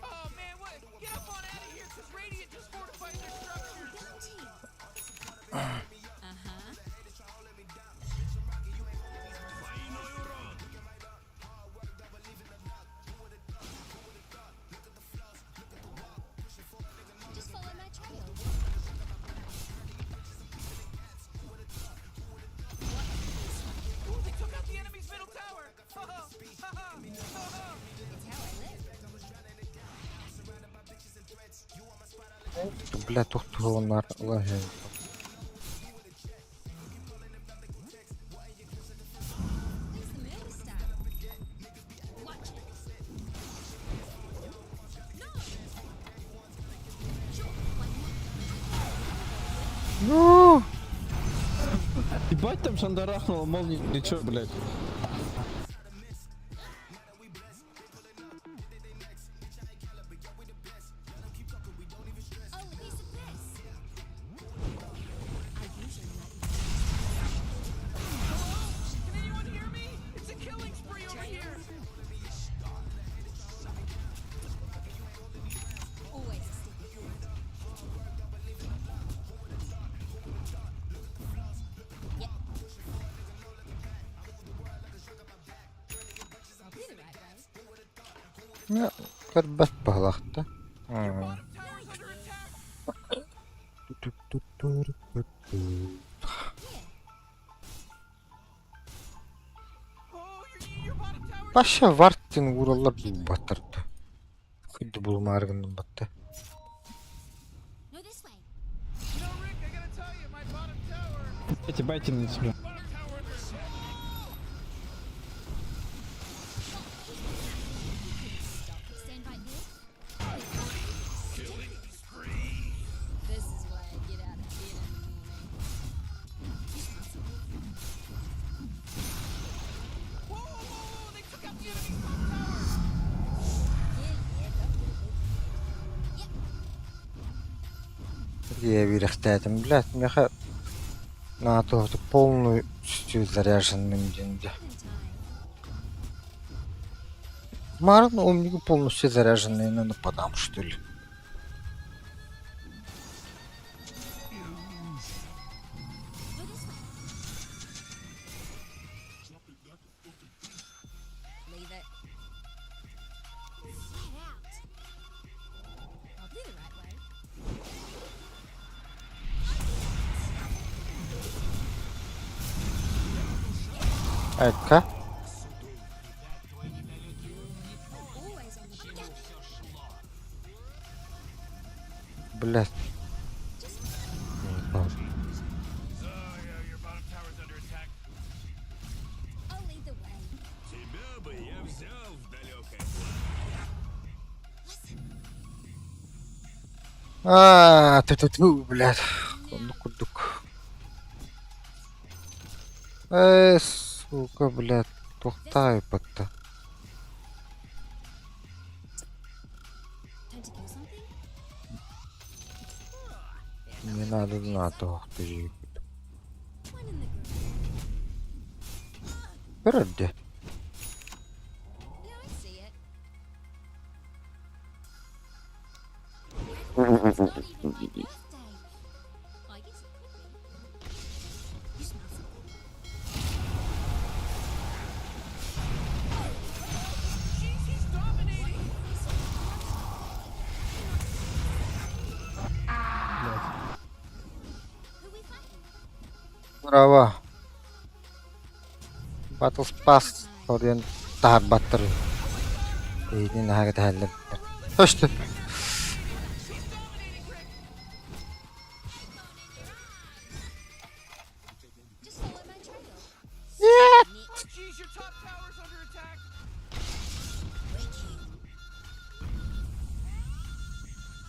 Oh man, what? Get up on out of here, cause Radiant just fortified their structures. Uh-huh. Just follow my trail. Ooh, they took out the enemy's middle tower. It's how I live. Бля, тухтуonlar. Аллах ya. Who's the murder star? Watch it. Ну, Ебать там шандарахнуло, молния, ничего, блядь. Oh, here's a press. I usually like Can anyone hear me? It's a killing spree over here. always a step ahead. Yep. I'll be the right way. ya karbet bağlaktı. Bottom tower's under attack. Oh, your bottom tower. Başa varttın vurallar bu batırdı. Kıydı bulma argından battı. No, this way. You know, Rick, I gotta tell you, my bottom tower. Эти байте на себя. Bottom tower under attack. Stand right here. This is why I get out of bed in the morning. Whoa, they took out the enemy's top tower. Yeah, Я вирехтетим, блядь, мяха. На то, что полную чуть заряженным деньги. in time. Марн, у меня полностью заряженный на нападам, что ли. Go this way. Leave it. Get out. I'll do the right way. Эка. Always on the lookout. Блядь. Oh, yeah, your bottom tower's under attack. I'll lead the way. Ту-ту-ту, блядь. Кудук. Сука, блядь. Тухтай потта. Time to kill something? Не надо на то, ты. One in the ground. Вроде. Yeah, I see it. It's not even my birthday. I guess it could be. You smell something? He's dominating. Who we fighting? Bravo. Battles pass. Orient tahar battır. İyi ne hareket hallet. Hoştu. Just follow my trail. Oh, jeez, your top tower's under attack.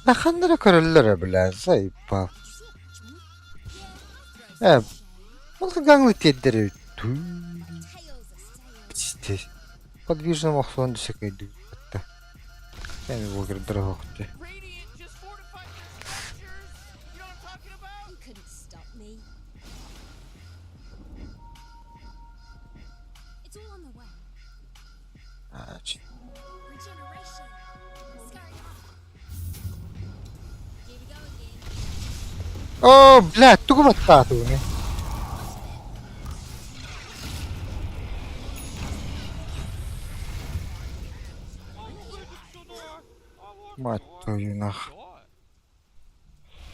Nakandara körüllere bile zayıf bak. Evet. Nasıl ganglı teddiri? Tails are staying. İşte. Подвижным охлон десекайду. Я не могу дорого. Radiant just fortified their structures. You know what I'm talking about? You couldn't stop me. It's all on the way. Regeneration. Scurry off. Here we go again. О, блядь, туго батату, не? Мать твою нах.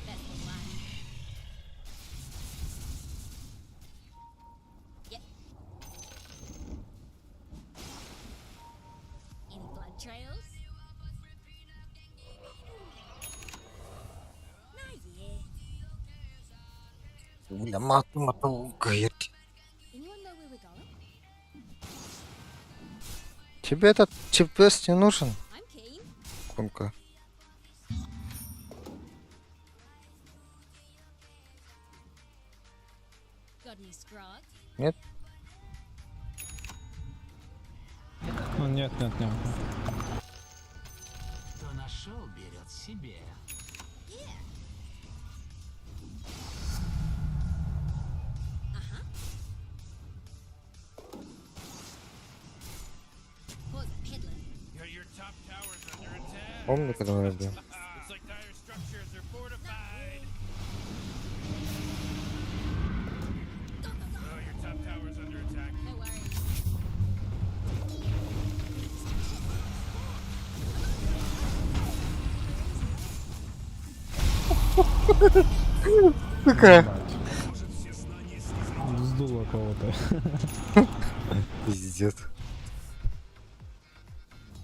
That's the one. Yep. Any blood trails? Nah, yeah. Бля, мату гайрт. Anyone know where we're going? Тебе этот чипвест не нужен, I'm keen. Кунка? Got any scrog? Нет? Ну, нет. Кто нашел, берет себе. Yeah. Uh-huh. Pause it, peddling. Your top tower's under attack. Помню, когда мы это... Looks like dire structures are fortified. Oh, your top tower's under attack. No worries. Сука. Сдуло кого-то. Пиздец.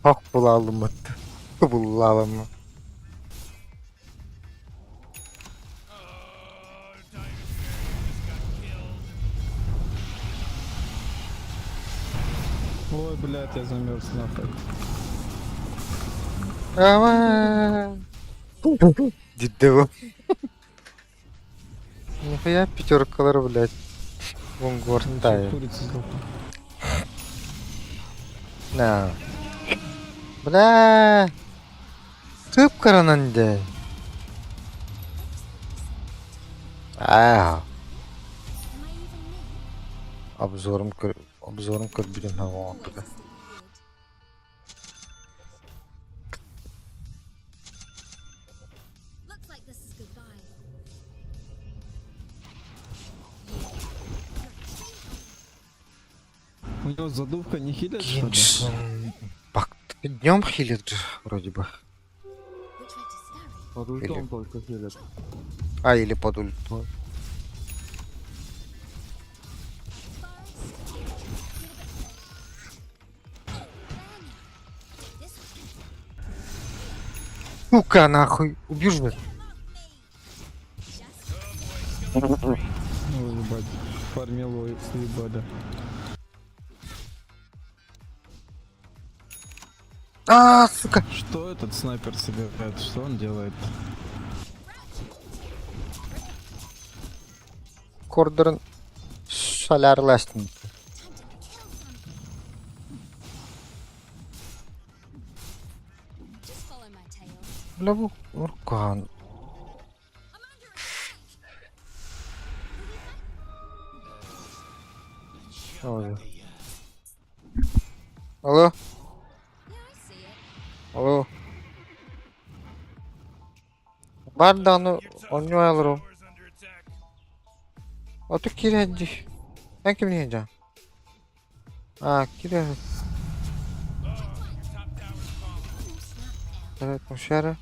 Ах, bulalım attı. Bulalım. Oh, dire just got killed. Ой, блядь, я замерз нахуй. Aman. Ciddi bu. Нихуя пятеркалар, блядь. Вон гордая. Курица сдохла. На. Бля. Кып карананде. Am А. I even me? Обзором көрбүдөн хава. Always weird. Looks like this is goodbye. У него задувка не хилит, что ли? Кингсон. Бак, днем хилит же, вроде бы. Which way to scurry? Под ультом только хилит. А, или под ульту. This way. Сука, нахуй. Убьешь же. Ой, ебать. Фармилу съебали. А, сука. Что этот снайпер собирает? Что он делает? Кордерын шаларластын. Just follow my tail. Бля, bu Уркан. Ой. Алло, Yeah, I see it. алло. Var da onu oynuyorlar. Tower's under attack. Otu kirenci. Ben kim diyeceğim? Ha kire. Top tower's falling. Evet koşar. You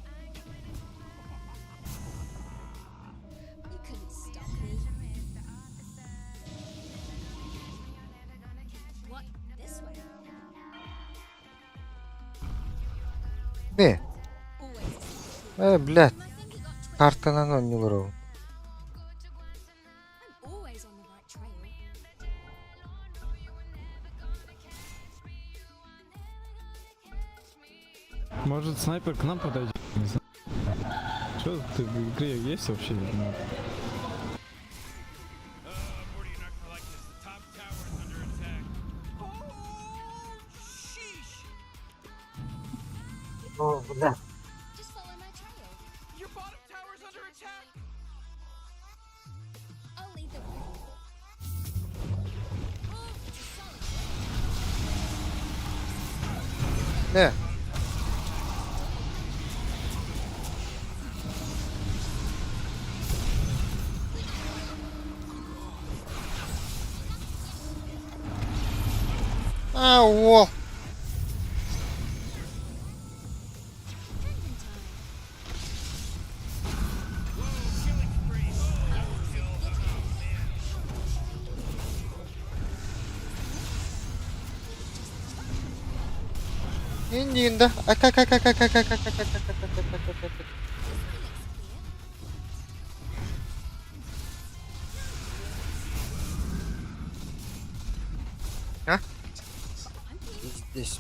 couldn't stop me. What? This way? Ne? Always. Блядь. My finger got twisted. Kartadan oynuyorlar. I'm always on the right trail. Может, снайпер к нам подойдет? Не знаю. Что ты в игре есть вообще? Morty, you're not gonna like this. The top tower's under attack. Oh, sheesh. Just follow my trail. Your bottom tower's under attack. I'll lead the way. Oh, it's a solid. Ne? Ah, wall. Drinking time. Killing spree. Double kill. Oh, man. İndiğinde ak ak ak ak ak ak ak ak ak ak ak ak ak ak ak. This way looks clear. Ha? I'm clean. Здесь.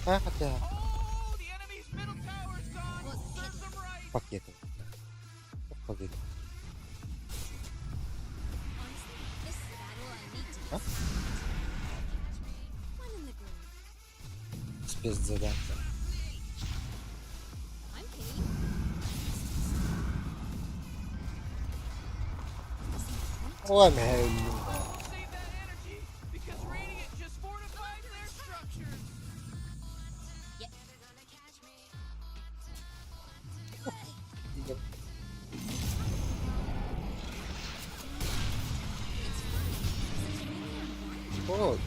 А, хотя Oh, the enemy's middle tower's gone. Well, Serves them right. пакеты. Пакеты. Honestly, this is about all I need to Huh? One in the groove. Спецзадание. I'm clean. Ой, блин. Save that energy because Radiant just fortified their structures. Yep. О,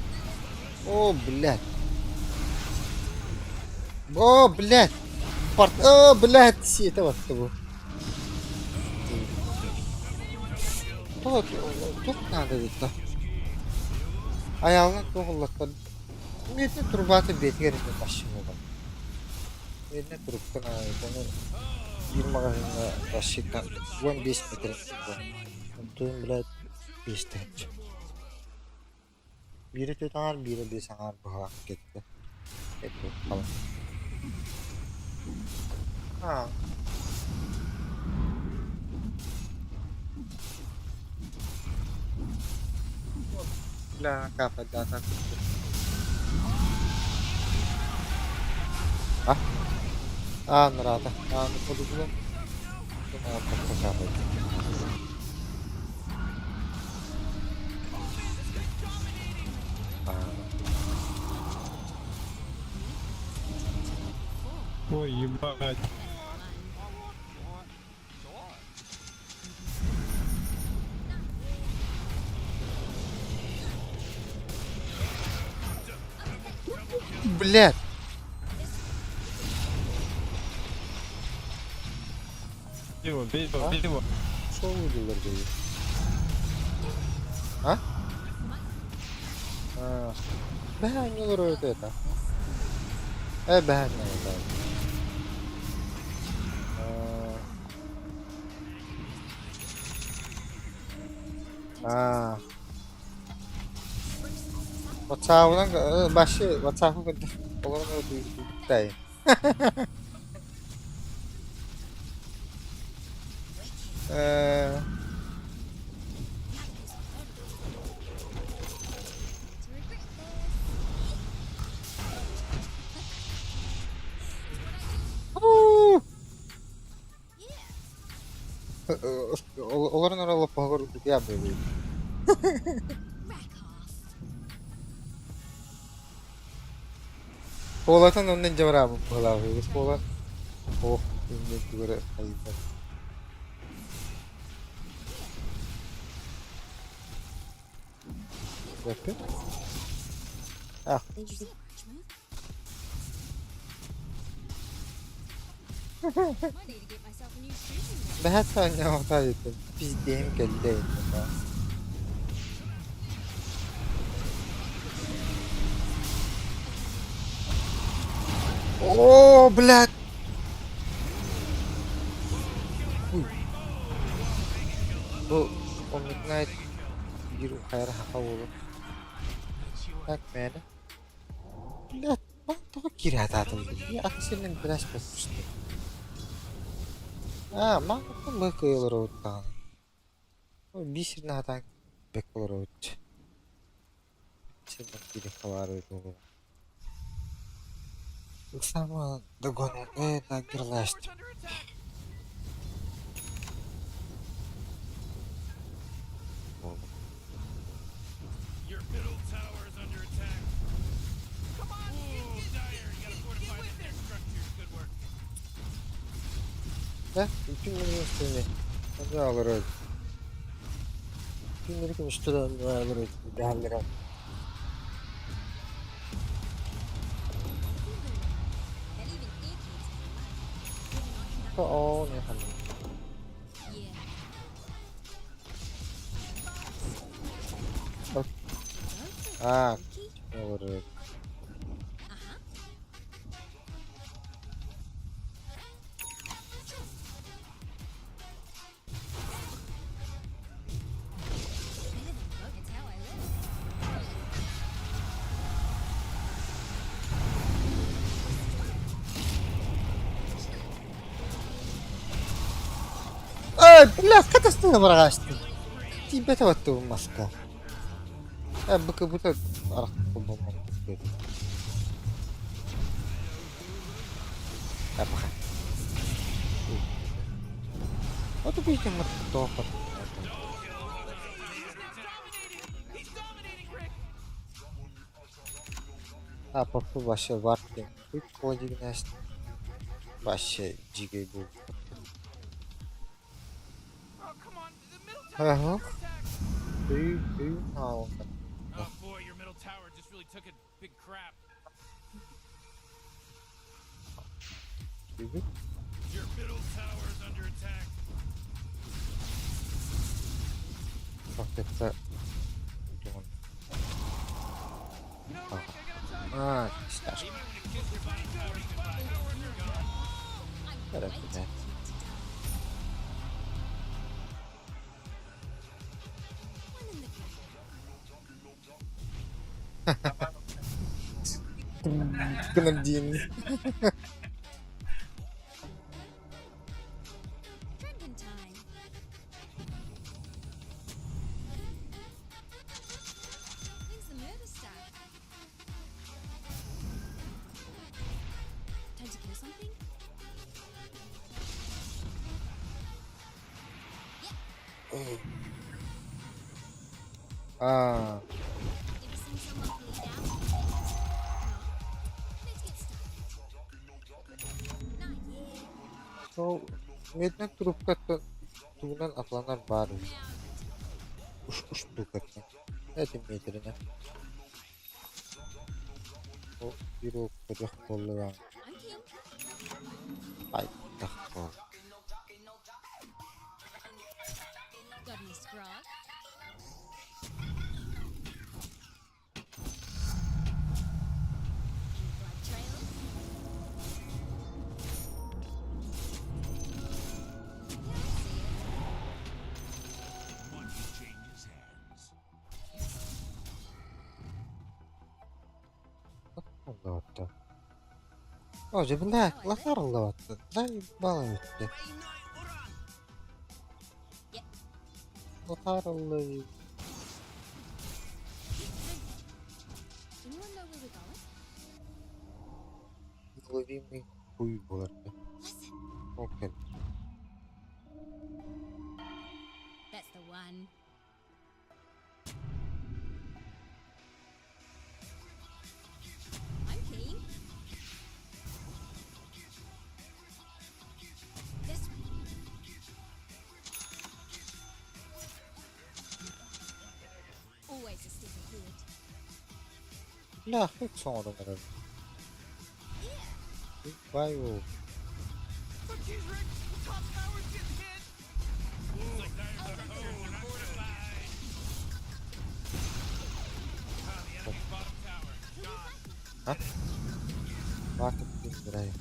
о, блядь. О, блядь. О, блядь, это вот того. Тут надо это. Ayağına doğullatan. Mete turbatı betgerinde başlamadan. Mete turuptan ayağını bir magazinde başlıktan 15 metre. Tüm blad 5 tane. Biri tutar, biri bir sanar bahak gitti. Hep falan. Ha. Lah kapan datang? Ah? Ah, nerata. Ah, ano dulu? Kenapa kapan? Ah. Ой, ебать. Блядь. Бей его, бей его. Что выделил здесь? А? А. Да, не ворует это. Да, не это. WhatsApp'dan başı WhatsApp'ı kadar olur mu değil. To regret Оларын оралып поговорить я бы. this. Rack off. Полatan onun cevabı pola. Pola. Oh. Şimdi göre kayıp. Yapıyor. Ah. Did you see a punch move? Might need to get myself a new shooting range. Ben hatta ne hata ettim. Biz deyim geldi ettim. Oo, блядь. Uy. Bu o Midnight bir hayır haka olur. Bak beni. Блядь, ben daha geri atadım. Ya aksinin biraz bakmıştı. Ben bu kıyıları ottan. Bir sürü hatan bekler ot. Şimdi bir kavarı dolu. Sama dogone da girlaştı. Tower's under attack. Your middle tower is under attack. Come on, Ooh, Dire, you gotta fortify with their structures. Good work. Da bütün gün üstüne. Hadi alırız. Günleri kim üstüne alırız. Değerlere. That even irritates me. O ne hanım. Yeah. Bak. Those Aa, are freaky. ne alırız. Uh-huh. Better than broke, it's how I live. Блядь, катастрофа бұрағашты. Тибет аватты болмасқа. Бұқы бұта арақты болмамыз. Бұқа. Оты бейкен мұтты тоқыр. He's dominating, Rick. Попу başı var ki. Bu kodigi nəşdi. Başı cigay bu. Oh, come on. The middle tower Hı hı. is under attack. Büyük. Ha onda. Oh boy, your middle tower just really took a big crap. Büyük. Your middle tower is under attack. Sohbette. You know, Rick, I gotta tell you. Ha, işte. You might want to kiss your bottom tower goodbye. Towers are gone. I'm Tarafı waiting da. for you to die. One in the grave. Kınır din. Drinking time. When's the murder start? Time to kill something? Aa. Ever seen someone bleed out? No. Let's get started. Not yet. So, midnight trupkatı tuğunan atlanlar var. Now, Uş trupkatı. Hadi metrine. O bir o kırık kollu var. I'm king. Ay, tak kol. Got any scrog? Any blood trails? Yeah, I see it. Monkey changes hands. Allah attı. Hoca bu ne? Lakar Allah attı. Lan bana öttü. Lakar Allah. Anyone know where we're going? Голові хуй були. Listen, Окей. that's the one. I'm keen. Бля, хоть сон умер. Твою. But geez, Rick, the top tower's getting hit. Бахнет, блядь.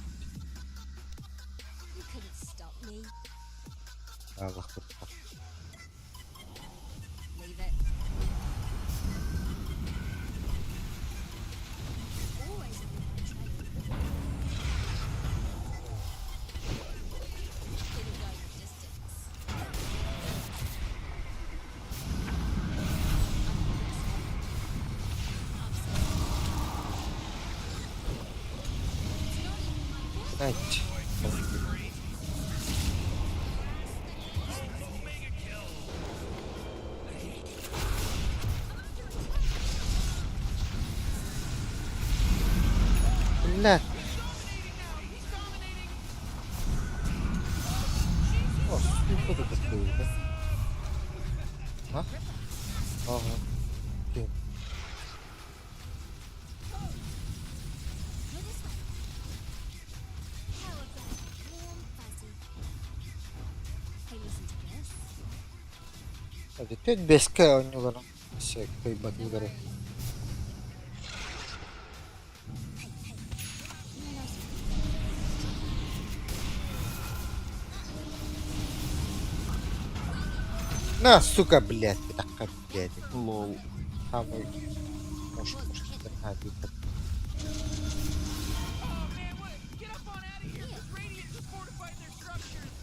You couldn't stop me. Allah kurtar. Leave it. Always on your trail. It'll go the distance. Блядь. Блядь. О, сука, это такое, да? А? Ага. Окей. How about warm fuzzy? Hey, listen to this. Hadi tüm beske oynuyorlar. Şey, kıybatlıları. No, no, На, сука, блядь, пятака, блядь. Лол. Самый... Может, хабит. Oh man, what? Get up on out of here, because Radiant just fortified their structures.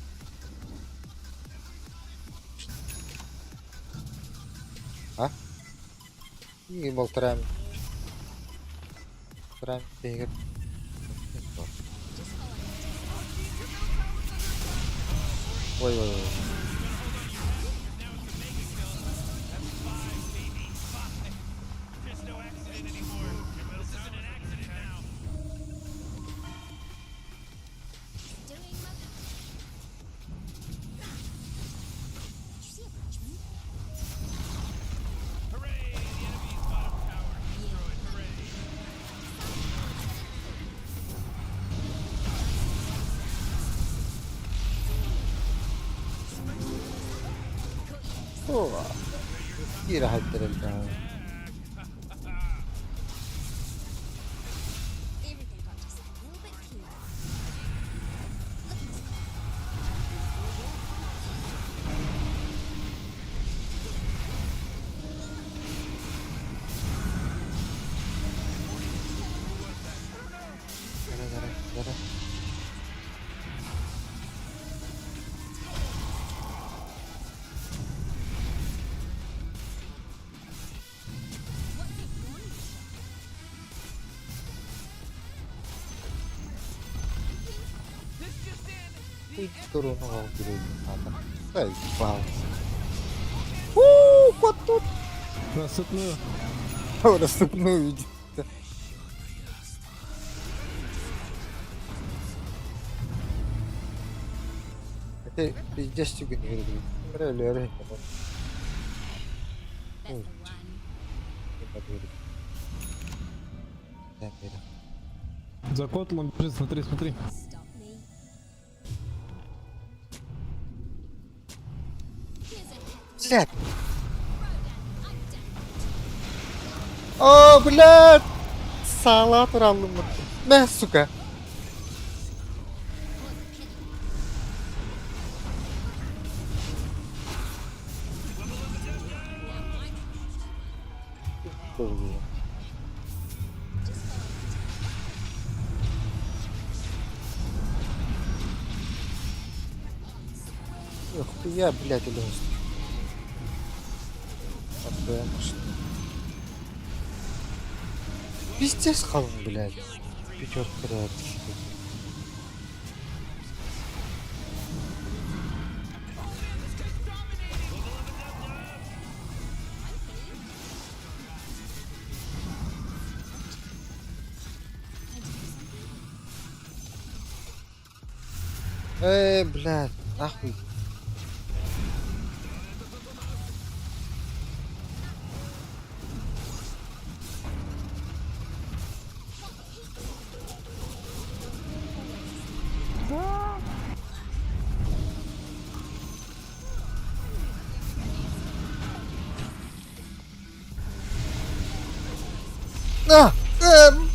А? И болтырам. Болтырам, тегер. Ой. There's no accident anymore. This isn't an accident now. doing my best. Did you see a Frenchman? Hooray! The enemy's bottom tower destroyed. Hooray! О, и рахаттырым. Everything got just a little bit cute. Зара. This just in. The Ой, сторону волгирую надо. Дай, пал. Ууу, кот тут. Рассыпную. Рассыпную видит. Это пиздец тюга не верю. Реально. That's the one. Не подверю. Да, верю. За котлом бежит, смотри. Stop me. Here's a pet. Блядь. I'm done. О, блядь. Салат уралым. Мә, сука. Хуя, блядь, или пиздец қалың, блядь. Пятерка ряд. Блядь, нахуй.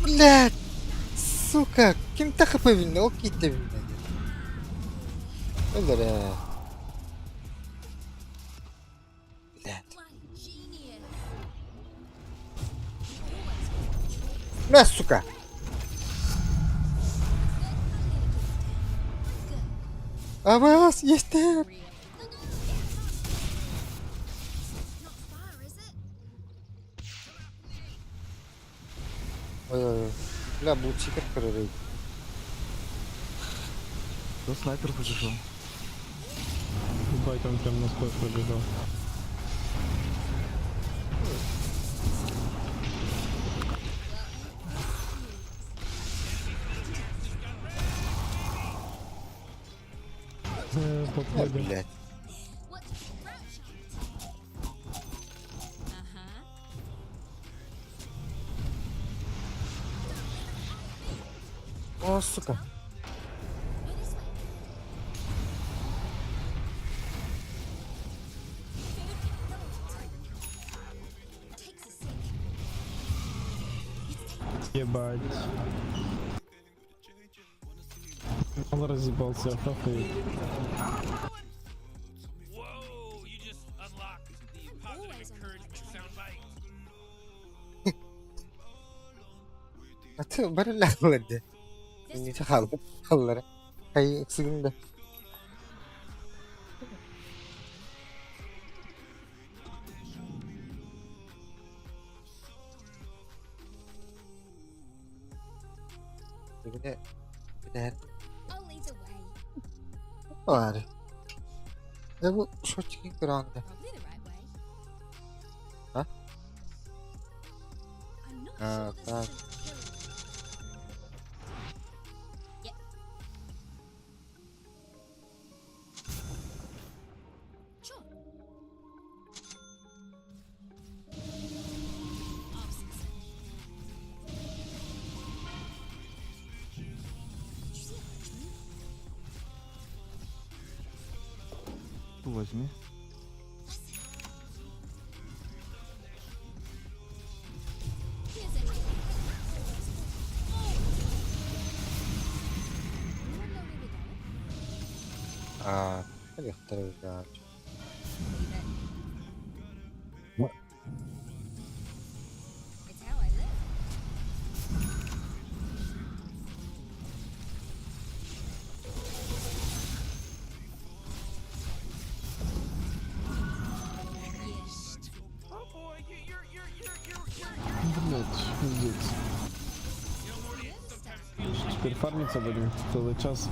Блядь! Сука! Ким-то повинен, окей-то винен. Блядь. Блядь. На, сука! А вас есть ты? Ой-ой-ой. Бля, был читер прорыв. Да снайпер побежал. Ебать, он прям на спой побежал. Подходим. Блядь. О, сука. Ебать. Он разъебался, ахахай. Whoa, you just unlocked the positive encouragement soundbite. Atı bari lakladı. Ini halları. Halları. Hay eksiginde. Bir de I'll lead the way. var. Ne bu şoçkin grande. Probably the right way. Huh? I'm not Ah, sure this that. is Yep. Sure. Opposites. Did you see a Frenchman? Возьми. Here's a А, поехали, да. It's how I live. Oh boy, you're Блять, пиздец. Теперь фармиться будем целый час.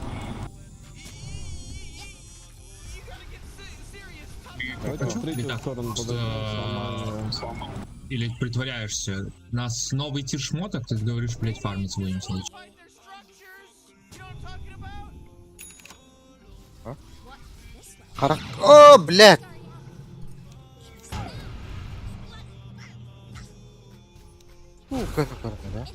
Давайте в третью сторону подойдем. Или притворяешься. У нас новый тир шмоток, ты говоришь, блять, фармить будем следующий. find their structures. You know what I'm talking about? This way. Харак. О, блядь! Сука, да?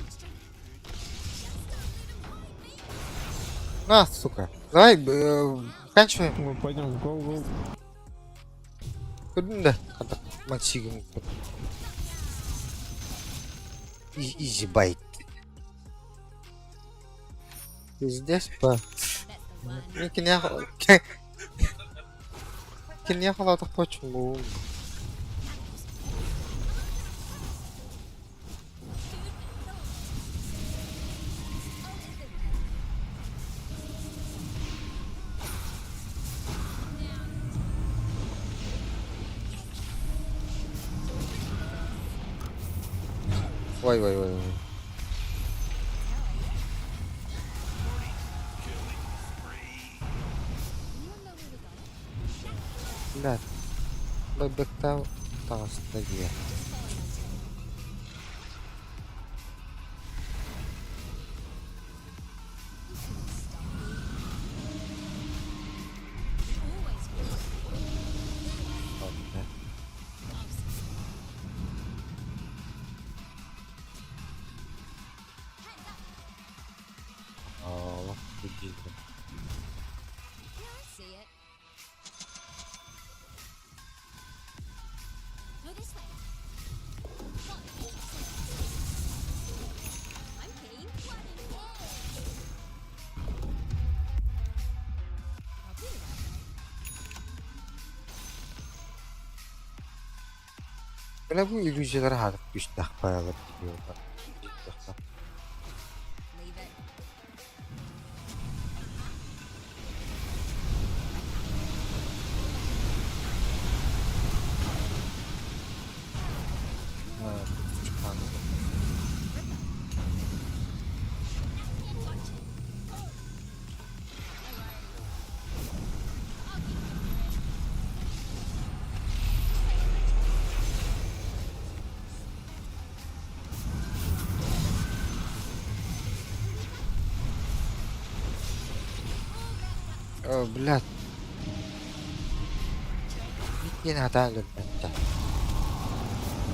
На, сука. Давай, заканчиваем. Мы пойдем в гол-гол. Да, когда максимум. Изи байт. Здесь по... That's the one. Кеня халатах почему? Ой. Блядь. Бэкта таастаги. Allah gidildi. Yeah, I see it. Go this way. Бля, bu иллюзиялар хатып күчтәк баялар диyorlar. Leave it. Ha, çıkan. Блядь. Не надо глядеть.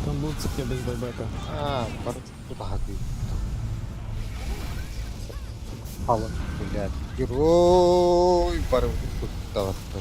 Там был цепь без байбека. Барып туда хаты. Алын, блядь. Герой, барып туда хаты.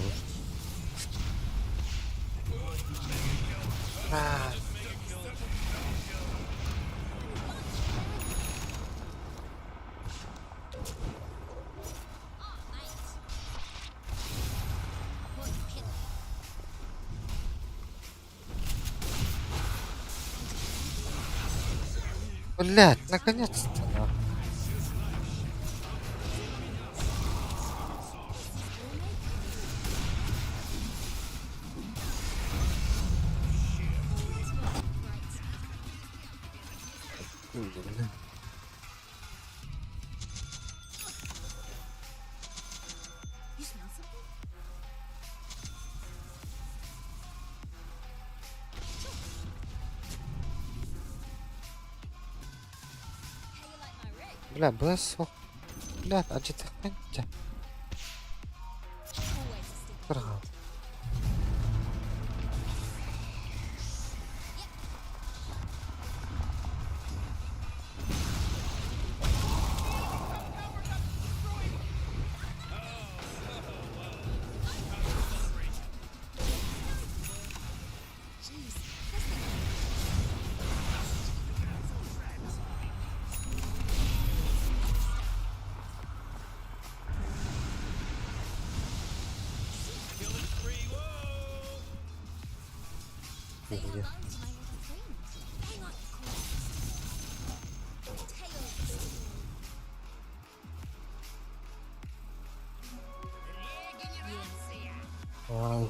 Блядь, наконец-то. You smell something? How you like my rig? Бля, бросок. Блядь, а че ты ханча? Always a stick. Брал. Jeez. Пиздец. Ай.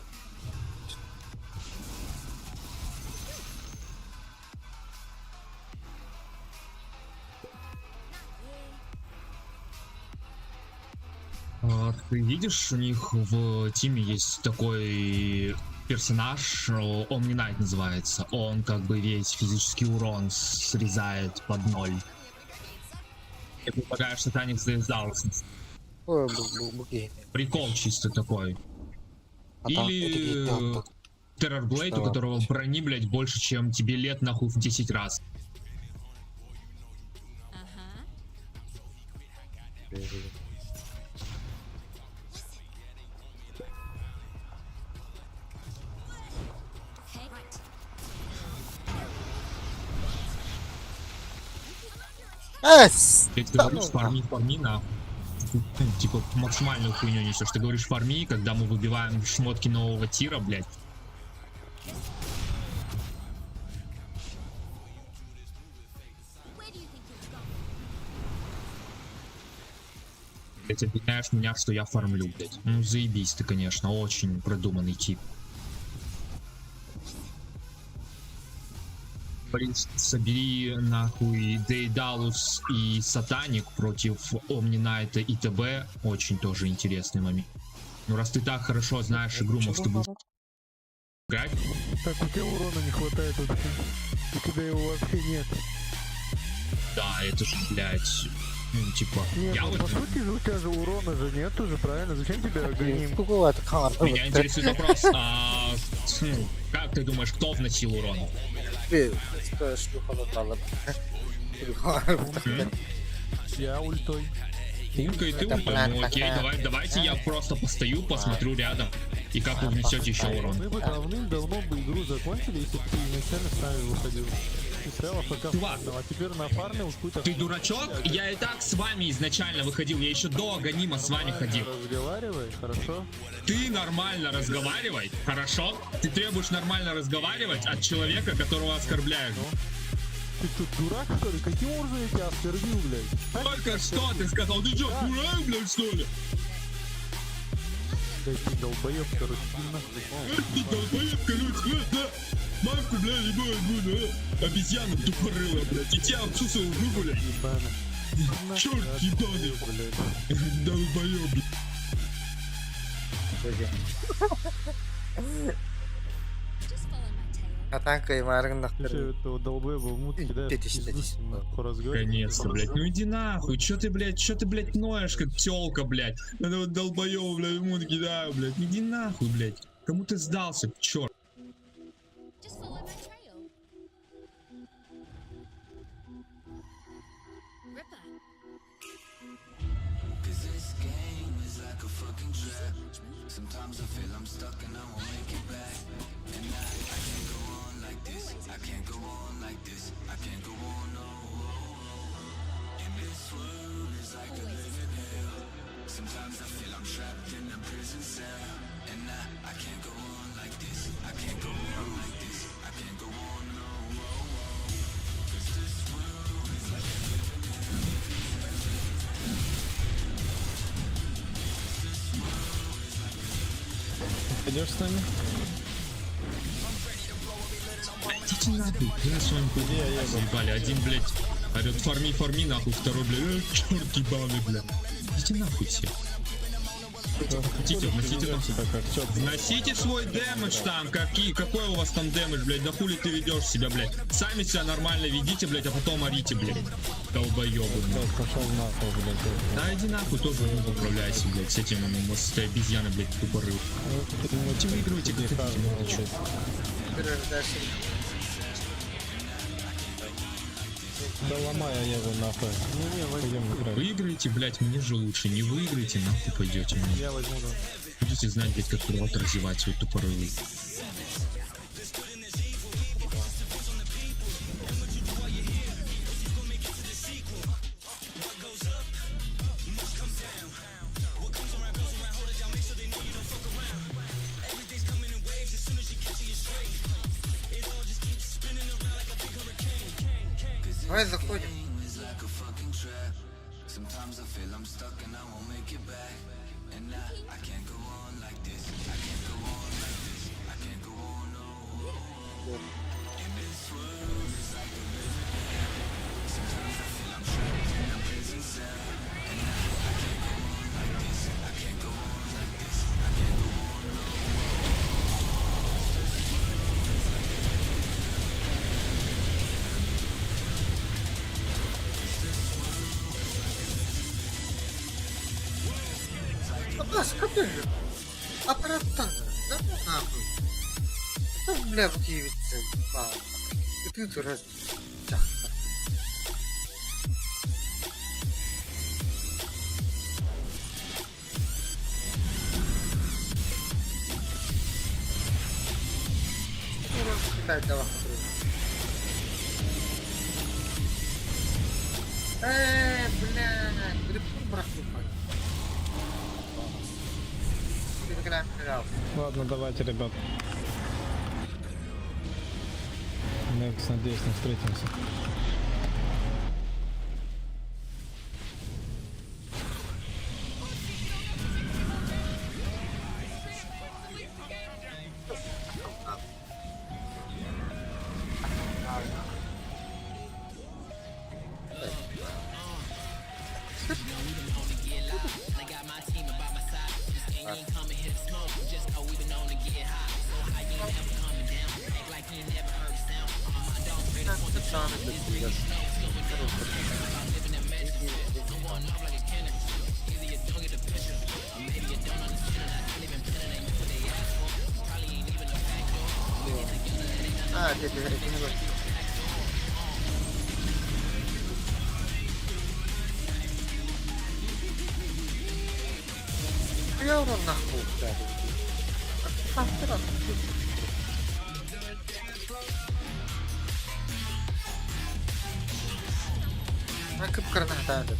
Ты видишь, у них в тиме есть такой персонаж, Omni Knight называется. Он как бы весь физический урон срезает под ноль. Я предполагаю, что Таник завязался. Ой, буги. Прикол чисто такой. А там Или это Террорблейд, у Что? которого брони, блять, больше, чем тебе лет нахуй в 10 раз. Uh-huh. Okay. Right. Эс! Ты говоришь, фарми, нахуй. Типа максимальную хуйню несешь. Ты говоришь фарми, когда мы выбиваем шмотки нового тира, блять. Where do you think you've gone? Блять, обвиняешь меня, что я фармлю, блять. Ну заебись ты, конечно, очень продуманный тип. Блин, собери нахуй Дейдалус и Сатаник против Omni Knight и ТБ. Очень тоже интересный момент. Ну раз ты так хорошо знаешь игру, может ты будешь играть? Так, у тебя урона не хватает вообще. У тебя его вообще нет. Да, это же, блять, ну типа, Нет, я ну, вот... по сути же у тебя же урона же нету же, правильно? Зачем тебя гоним? Кого это кар? Меня интересует вопрос, как ты думаешь, кто вносил урон? Шлюха натала. Я ультой. Умка и ты Это умка, план ну окей, такая. давайте я просто постою, посмотрю рядом, и как вы внесете еще урон. Мы бы давным-давно бы игру закончили, если бы ты изначально с нами выходил. Сел АФК Чувак. фармил, а теперь нафармил какую-то... Ты дурачок? Я и так с вами изначально выходил, я еще до Аганима с вами ходил. Разговаривай, хорошо? Ты нормально разговаривай, хорошо? Ты требуешь нормально разговаривать от человека, которого оскорбляют. Ты что, дурак, что ли? Каким образом я тебя оскорбил, блядь? Только что ты сказал, ты что, дурак, блядь, что ли? Да ты долбоёб, короче, иди нахуй. Ты долбоёб, короче, да? Мамку, блядь, ебать буду, обезьяна тупорылая, блядь, и тебя отцу своего выгулять. Ебаный. Чёрт ебаный, блядь. долбоёб, блядь. Just follow my tail. Атанка и марган Ты что, этого долбоеба в мут кидаешь? Пятичный, Нахуй разговаривай. Конечно, блядь, ну иди нахуй, чё ты, блядь, ноешь, как тёлка, блядь. Это вот долбоёб, блядь, ему кидаю, блядь, иди нахуй, блядь. Кому ты сдался, чёрт? Just follow my trail. Ripper. Sometimes I feel I'm stuck and I won't make it back. And I can't go on like this. I can't go on like this. I can't go on, no. And this world is like a living hell. Sometimes I feel I'm trapped in a prison cell. And I can't go on like this. I can't go on like this. I can't go on, no. Cause this world is like a living hell. Пойдешь с нами? Идите нахуй, я с вами заебали. Один, блядь, орёт фарми, нахуй, второй, блядь, чёрт ебаный, блядь. Идите нахуй все. Хотите, вносите там. Вносите свой дэмэдж там, какой у вас там дэмэдж, блядь, да хули ты ведешь себя, блядь. Сами себя нормально ведите, блядь, а потом орите, блядь. Долбоёбы, блядь. Пошел нахуй, блядь. Да иди нахуй, тоже не управляйся, блядь, с этим, с этой обезьяной, блядь, тупорыл. Ты выигрываете, как хотите, Да ломай я его нахуй. Не, пойдем играть. Выиграете, блядь, мне же лучше. Не выиграете, нахуй пойдете мне. Я возьму, да. Будете знать, блядь, как рот развивать свой тупорылый. Давай заходим. Sometimes I feel I'm stuck and I won't make it back. And I can't go on like this. I can't go on like this. I can't go on, no. And this world is like a living hell. Sometimes I feel I'm trapped in a prison cell. And I can't go on like this. I can't go on like this. I can't go on, no. Скопили. Аппараттан. Да ну нахуй. Да, бля, вкивится. И ты дурак. Давай. Бля, грибку брахнул. Ладно, давайте, ребят. Некс, надеюсь, не встретимся. А, это не важно. Я урон нахуй, блядь. Kıpkırmızı hata da.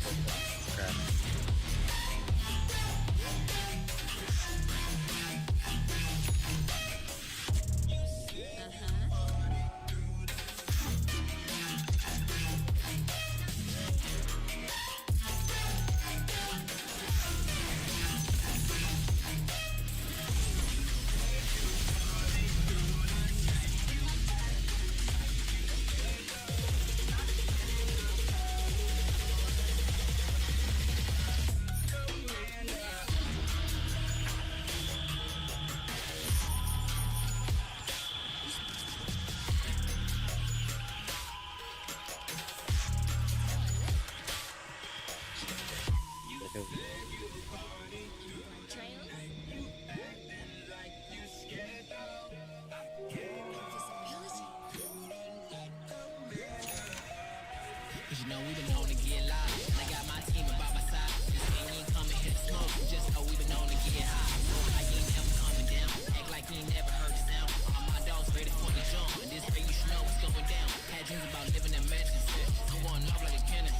Cause you know we been known to get live. And I got my team about my side. This ain't even coming here to smoke. Just know we been known to get high. Know like he ain't never coming down. Act like he ain't never heard the sound. All my dogs ready for the jump. And this way you should know what's going down. Had dreams about living in mansions. I'm going off like a cannon.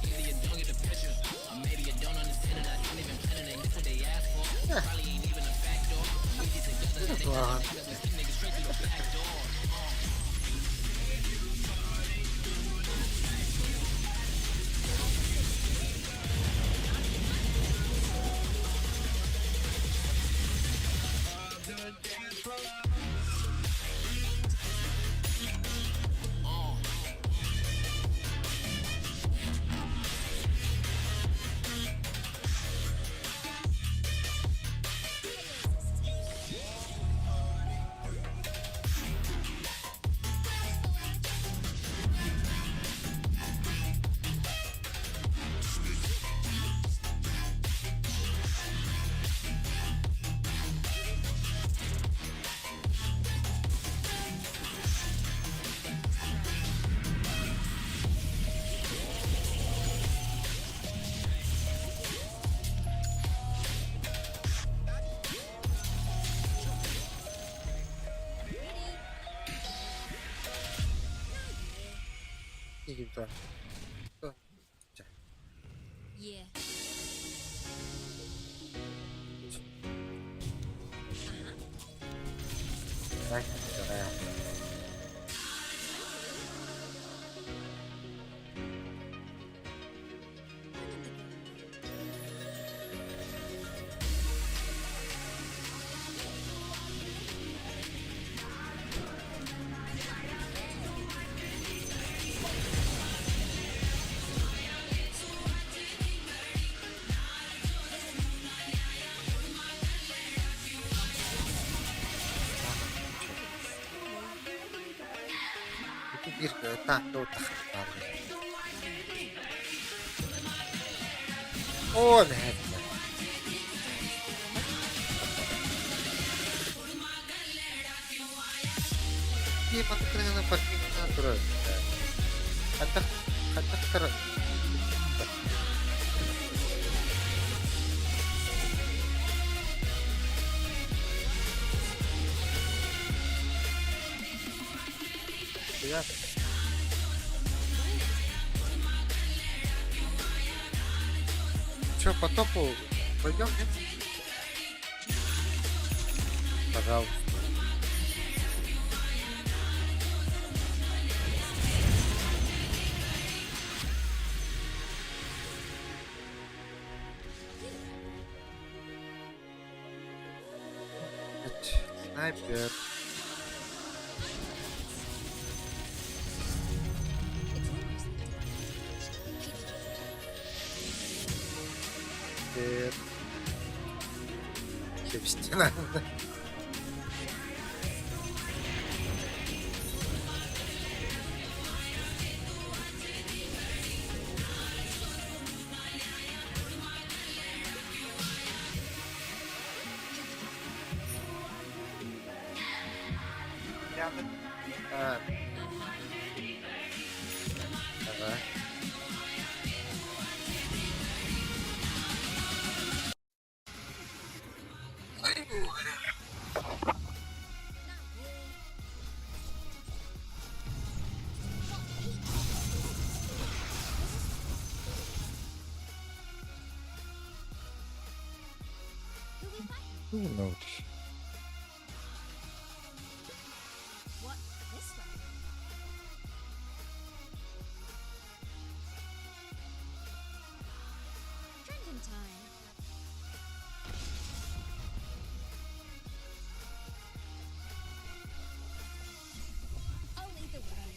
Either you don't get the picture, or maybe you don't understand it. I didn't even plan it. Ain't this what they asked for? Probably ain't even a factor. We get together and they got niggas. We see niggas straight through the back door. İyi güzel. Yeah. Bak şuraya. Bir tahta o tahta. O ne? Dia patut kena dengan parking terus. Kata terus. Ya. Что, по топу пойдем, нет? Пожалуйста. Снайпер. Стена. Давай. Ну, What? This way? Drinking time. I'll lead the way.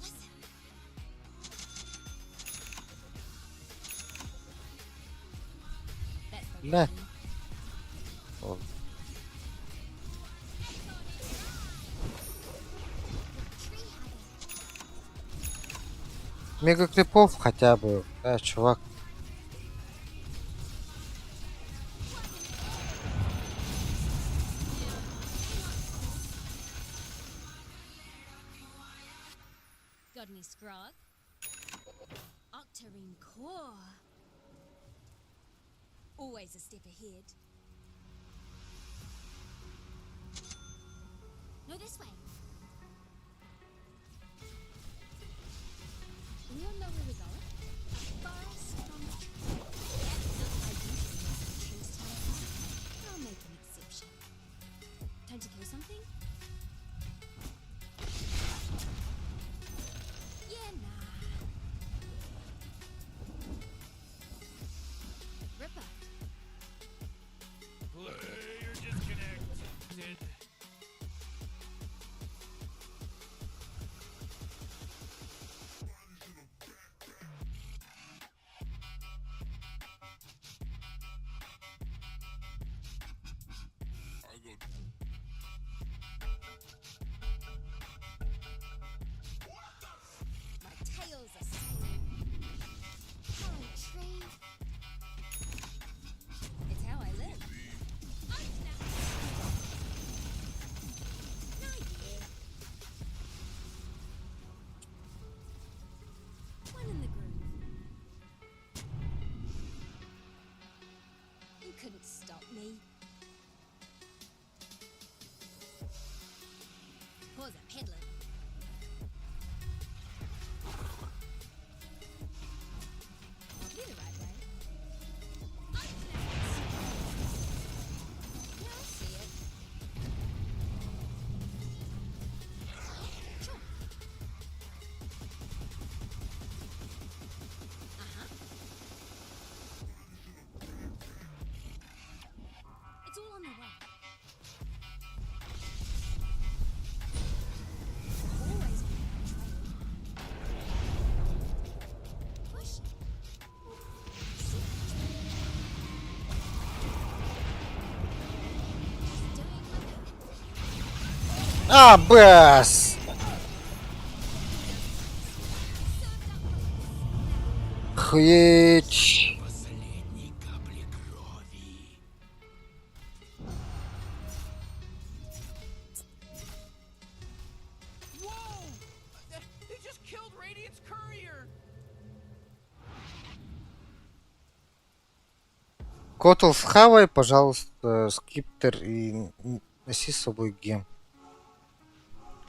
Listen. Let's go. Ne? then. Oldu. Tree hugger. Мега крипов хотя бы, да, чувак. Got any scrog? Octarine core. Always a step ahead. No, this way. Anyone know where we're going? A forest from the tree. I usually know what trees tell me. I'll make an exception. Time to kill something? Yeah, nah. Ripper. Player disconnected. My tail's a swing. Current tree. It's how I live. I'm snapping. Not yet. One in the groove. You couldn't stop me. Pause a peddler. I'll be the right way. I'm snapping. Yeah, I see it. Sure. Uh-huh. It's all on the way. Always on the trail. Push. А, Бэс! Хуеть! Whoa! They just killed Radiant's courier! Котл, схавай, пожалуйста, скиптер и носи с собой гем.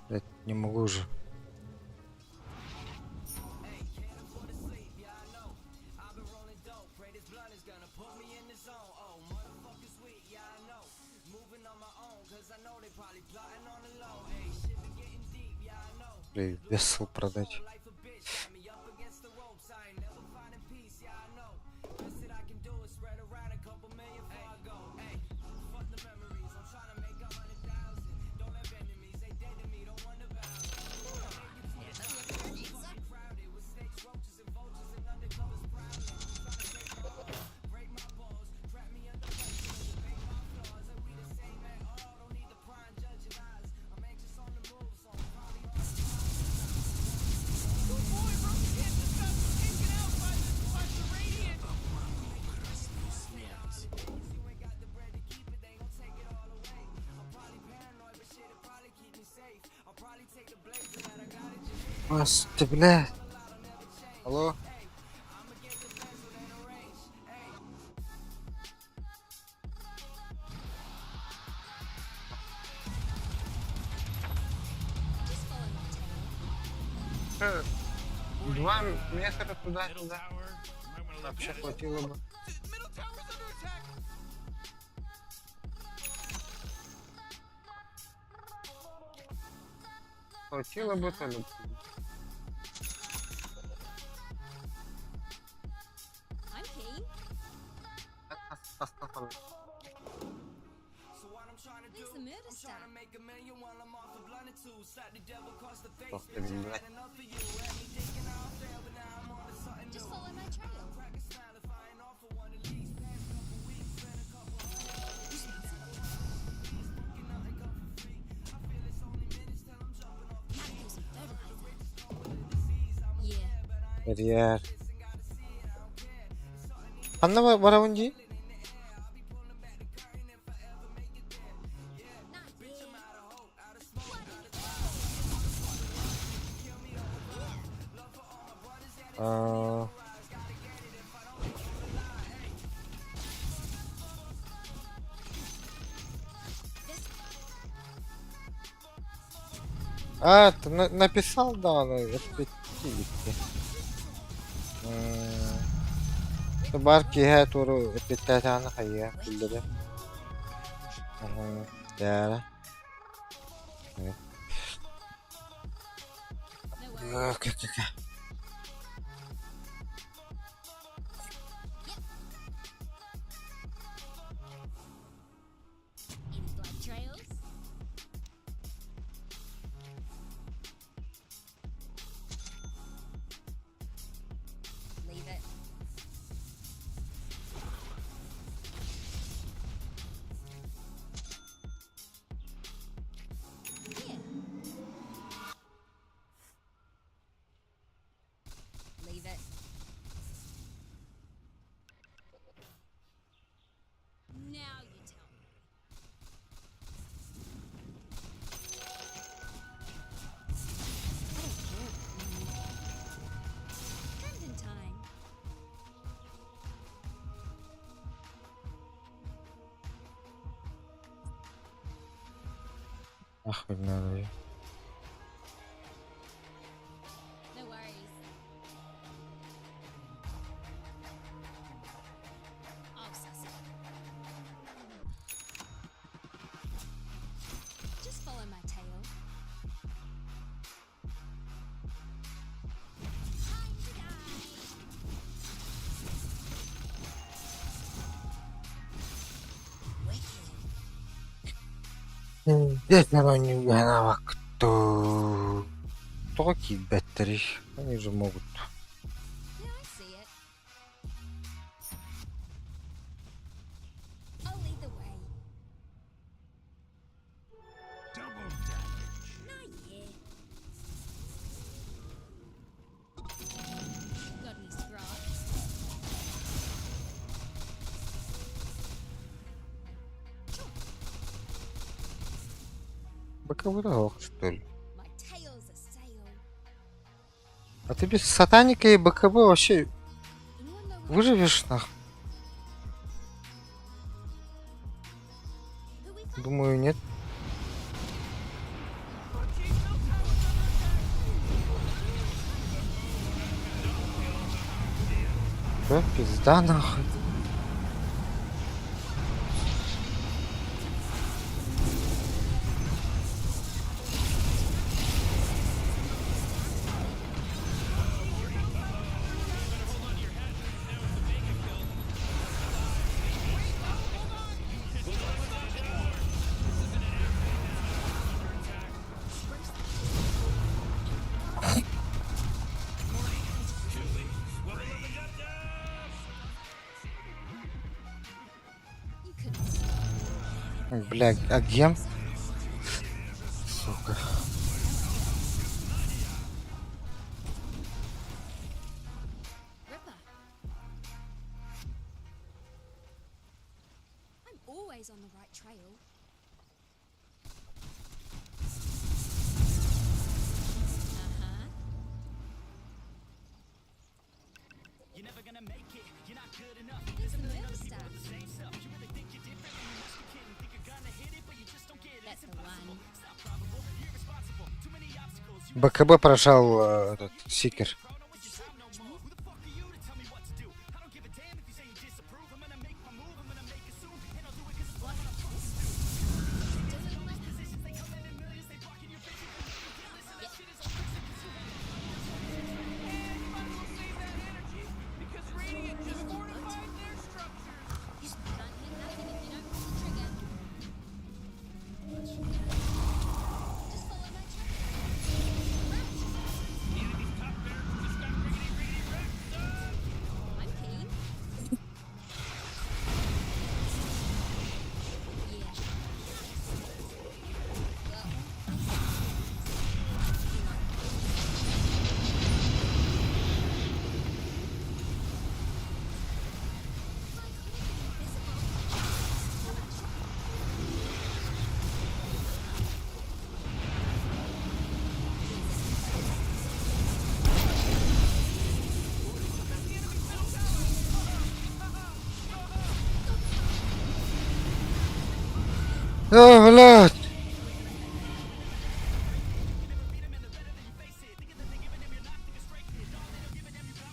Блять, не могу уже. Блин, весел продать. Good boy, Rosie Kid just got taken out by the Radiant! Ас, ты, бля. Алло? Just follow my tail. 2 метра туда-сюда. Tower, you might want to look Вообще at it. хватило бы. Middle tower's under attack. Хватило бы то ли. I'm keen. Останови. There's the murder stack. Ох ты, блядь. Just follow my trail. Yeah. Карьер. Анна Бараунди? Ты написал, да, ну, репетитивити. Барки туру репетитана хая, билдере. Да. No worries. Any blood trails? Leave it. Here. Leave it. Now you tell me. I don't care. Trending time. Ах, надо. No worries. I'll suss it. Just follow my tail. Time to die. Wicked. Детнерониугана вакту. Токи беттери. Они же могут. Yeah, I see it. I'll lead the way. Double damage. Not yet. Got any scraps? Боковых, что ли? My tail's a sail. А ты без сатаника и БКБ вообще Anyone know выживешь нахуй? who we found? Думаю, нет. Да, пизда нахуй. You couldn't. Бля, а где? Сука. Ripper. I'm always on the right trail. Uh-huh. You're never gonna make it. You're not good enough. There's the murder stack. Same self. You really think you're different when you must be kidding. Think you're gonna hit it, but you just don't get it. That's It's the impossible. one. It's not probable. You're irresponsible. Too many obstacles. You БКБ прожал этот Сикер. chrono is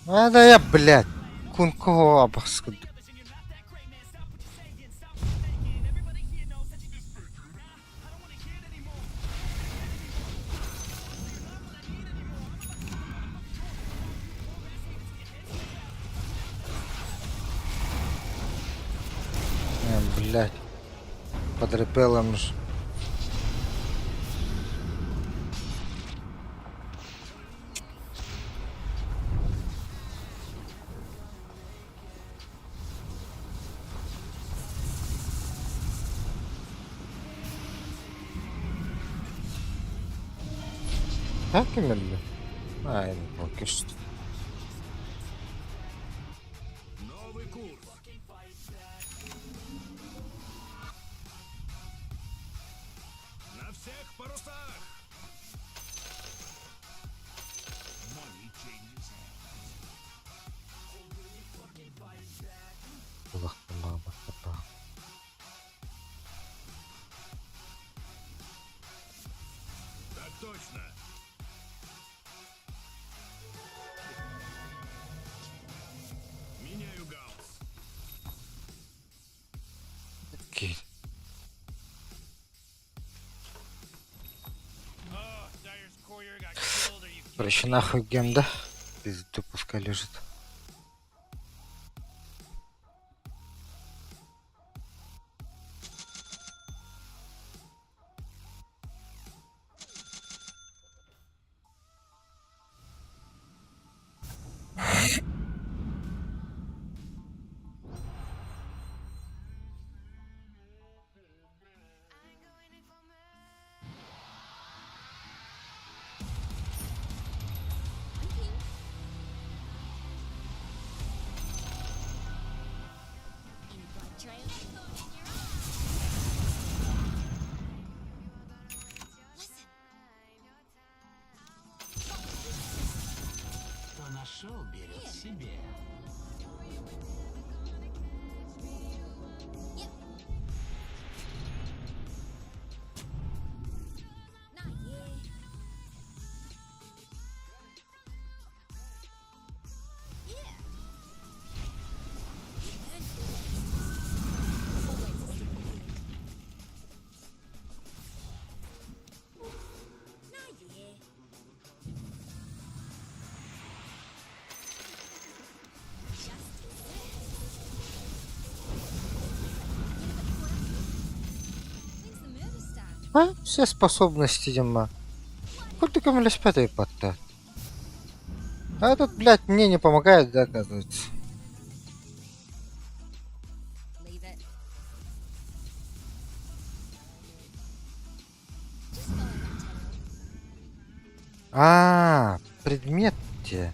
А да я, блядь. Кун кого абахскад. Блядь. Под репелом ж. Так именно. Ай, ну поки що. Баба, баба. Так точно. Меняю гаусс. Окей. Oh, Dyer's courier got killed. Are you kidding? Проще нахуй гем, да? Пизду пускай лежит. Any blood trail? Listen. Кто нашел, берет себе. Yep. Not yet. Yeah. Not yet. When's the murder start? А? Все способности, Дима. Хоть ты кому лишь пятый подта. А этот, блядь, мне не помогает, да, оказывается. Leave it. Just follow that tail. А, предмет те.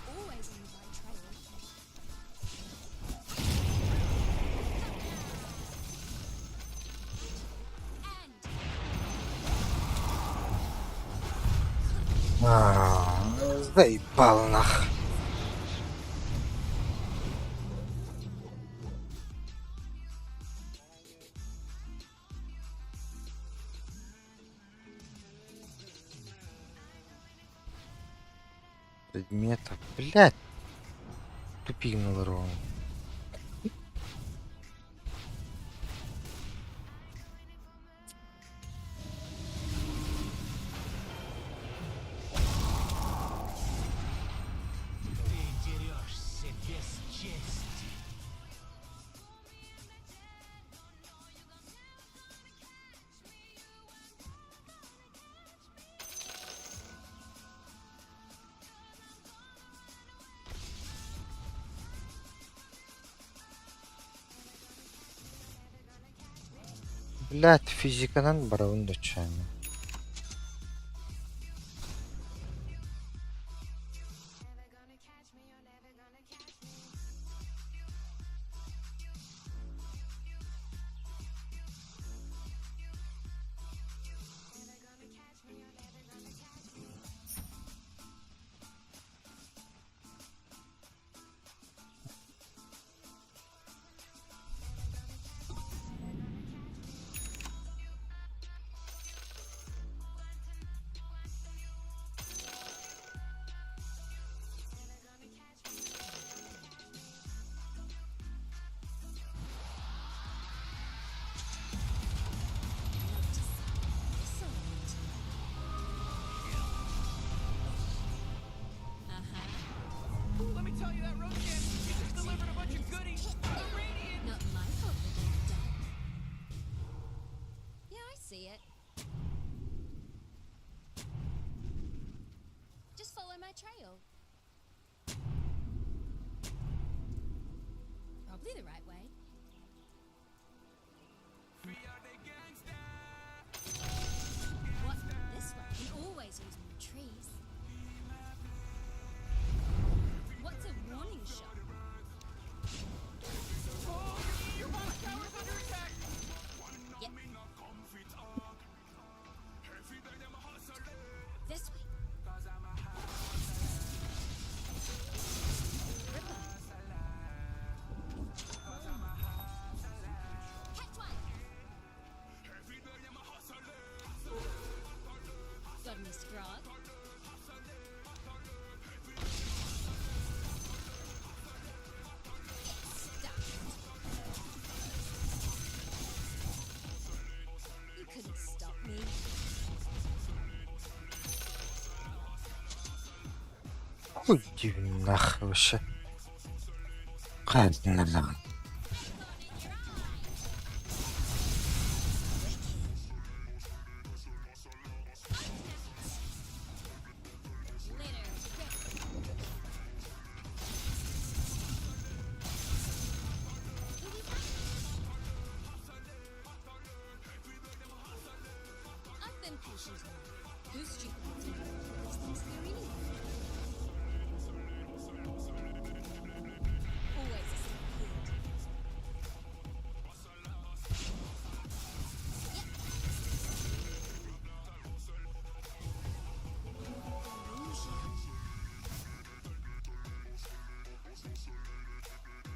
Always on the right trail. And Заебал нах. Предметов, блядь. Тупикнул ровно. Ты дерешься без чести. Блядь, физиканан барауын дочами. that Roshan, he just delivered a bunch of goodies. Radiant. Not my fault that they're done. Yeah, I see it. Just follow my trail. Probably the right way. What? This way? We always use more trees. What's a warning shot? Oh, your bottom tower's under attack. Yep. This way. Ripper. Catch one. Got any scrog? You couldn't stop me. Уйди нахуй вообще. Ладно. I've been patient enough. Who's stupid enough to know these things through anyway? Always a simple kid.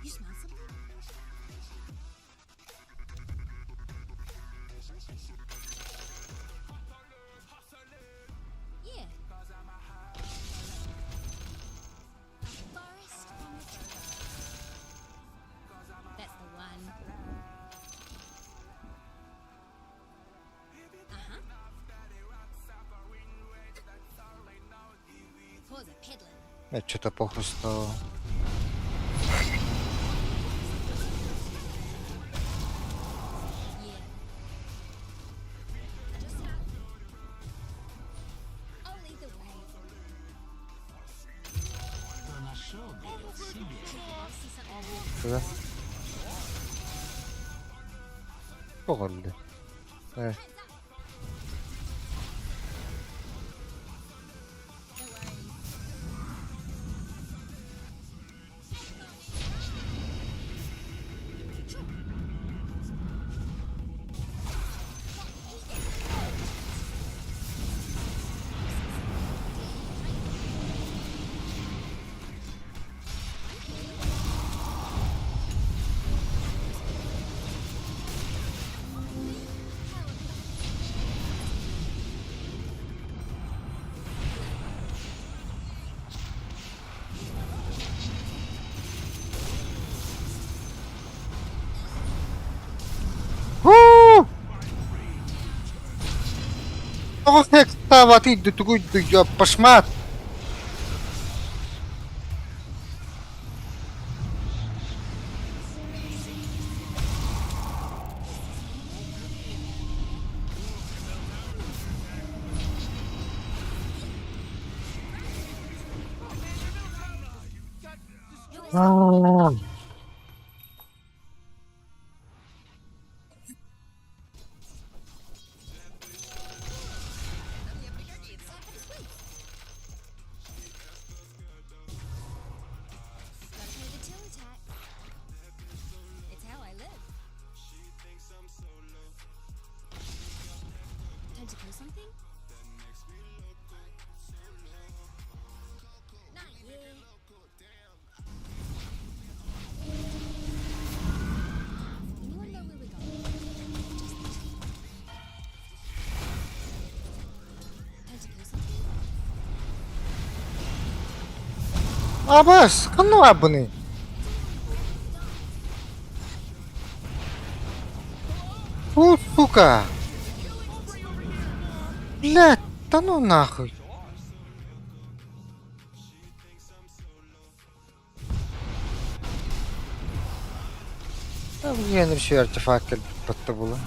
You smell something? Yeah. A forest on the trail. That's the one. Uh-huh. Pause a peddling. Я что-то похуй стало. Yeah. Just stop. I'll lead the way. Hey, see something? Куда? Погоди. Hands up. No worries. Ох, як става, ти до того до пошмат. Gotta pay the till tax. It's how I live. Time to kill something? Not yet. Anyone know where we're going? Just the two. Time to kill something? Абас, кано абони. О, сука. Блядь, да ну нахуй. Bu yeni bir şey artefakt gelip battı bu.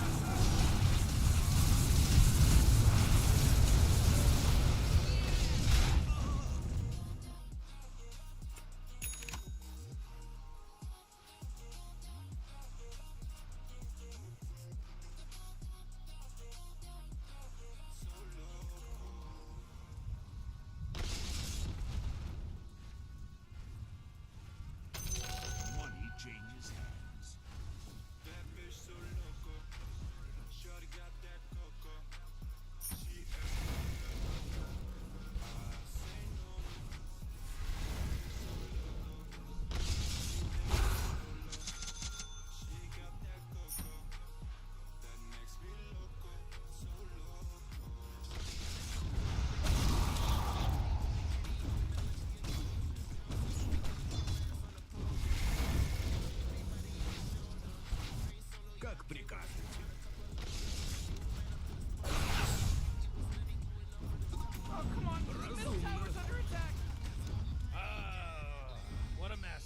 What a mess.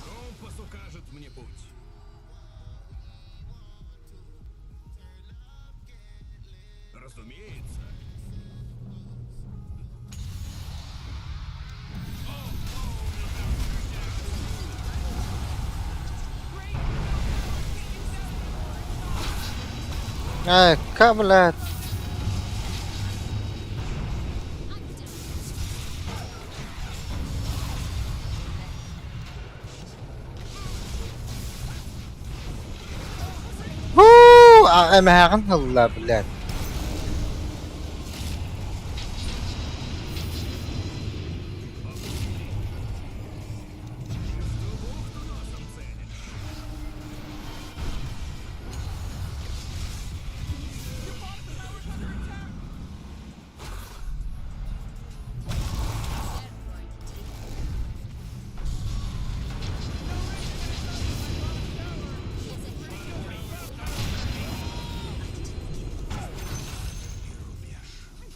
Компас укажет мне путь. Разумеется. Kablat. Woo! Em hakan hılla bilen.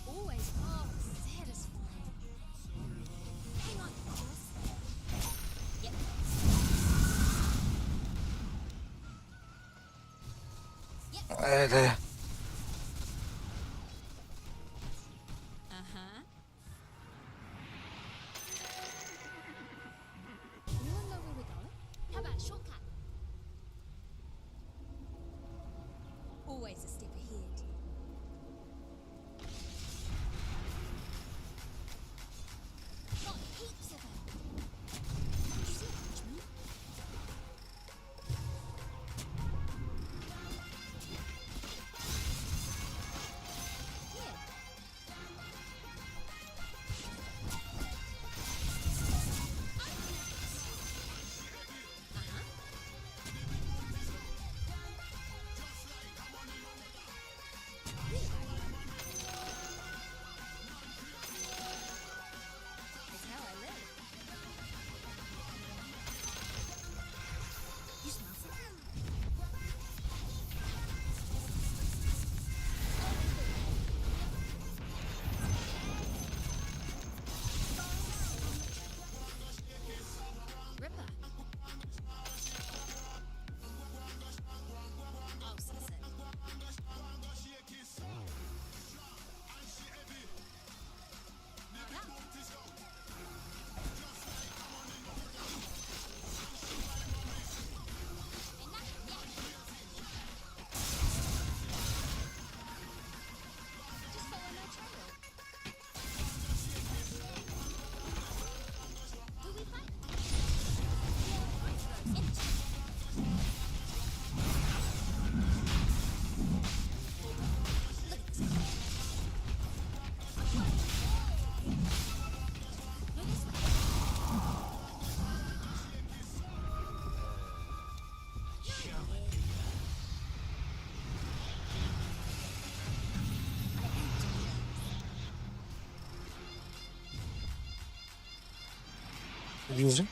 Always satisfying. Hang on, boss. Yep. Evet. Uh-huh. You wanna know where we're going? How about a shortcut? Always a step ahead. Got heaps of them. You see a Frenchman? Yeah. That's how I live. You smell something? Ripper. Oh, so sick. Just follow my trail. Who we fight? Look at this. No, this way. Using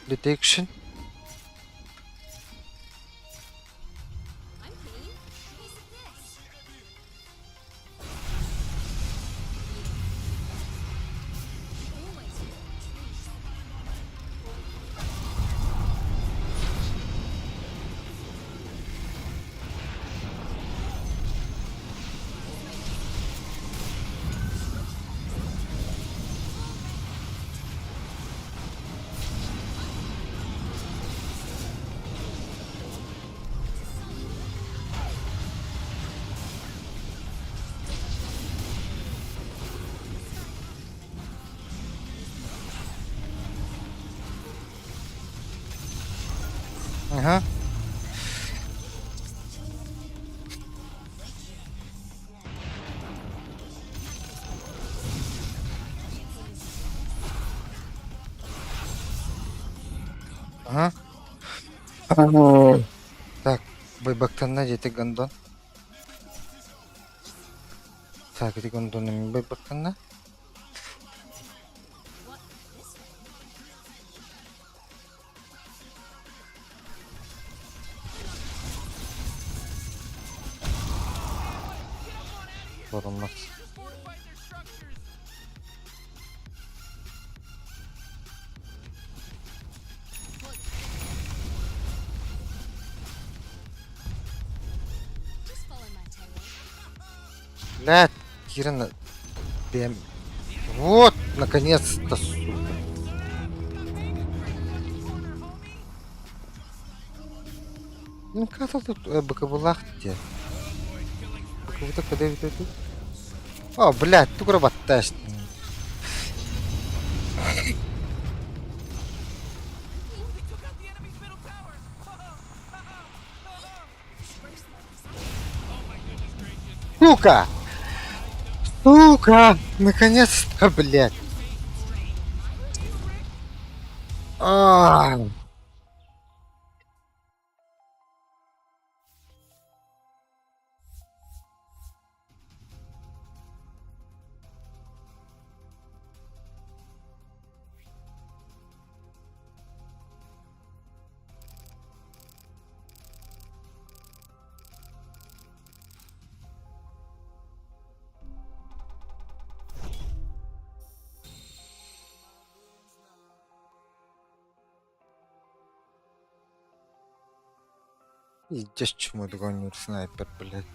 detection. I'm keen. Piece of this. Always trees. Ага. Ага. Так, байбактанна жети гондон. Так, эти гондон эми байбактанна. Sorulmaz. Just fortified their structures. Just follow my tail. Блядь, Кира, прям... Вот, наконец-то, сука. Ну, как тут бакабулах где? Бакабута когда это? О, блядь, tu гробатташ. They took out the enemy's middle tower. Сука! Сука! Наконец-то, блядь. А. Идешь чему догоню снайпер, блядь.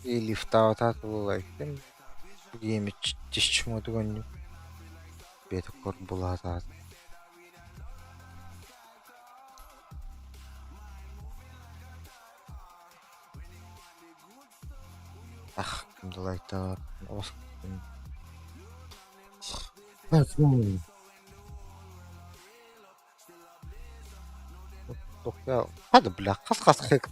И лифта вот так лайкем. Гейме чему догоню. Бета кор была так. Ах, лайта. يا هذا بلا خص خيك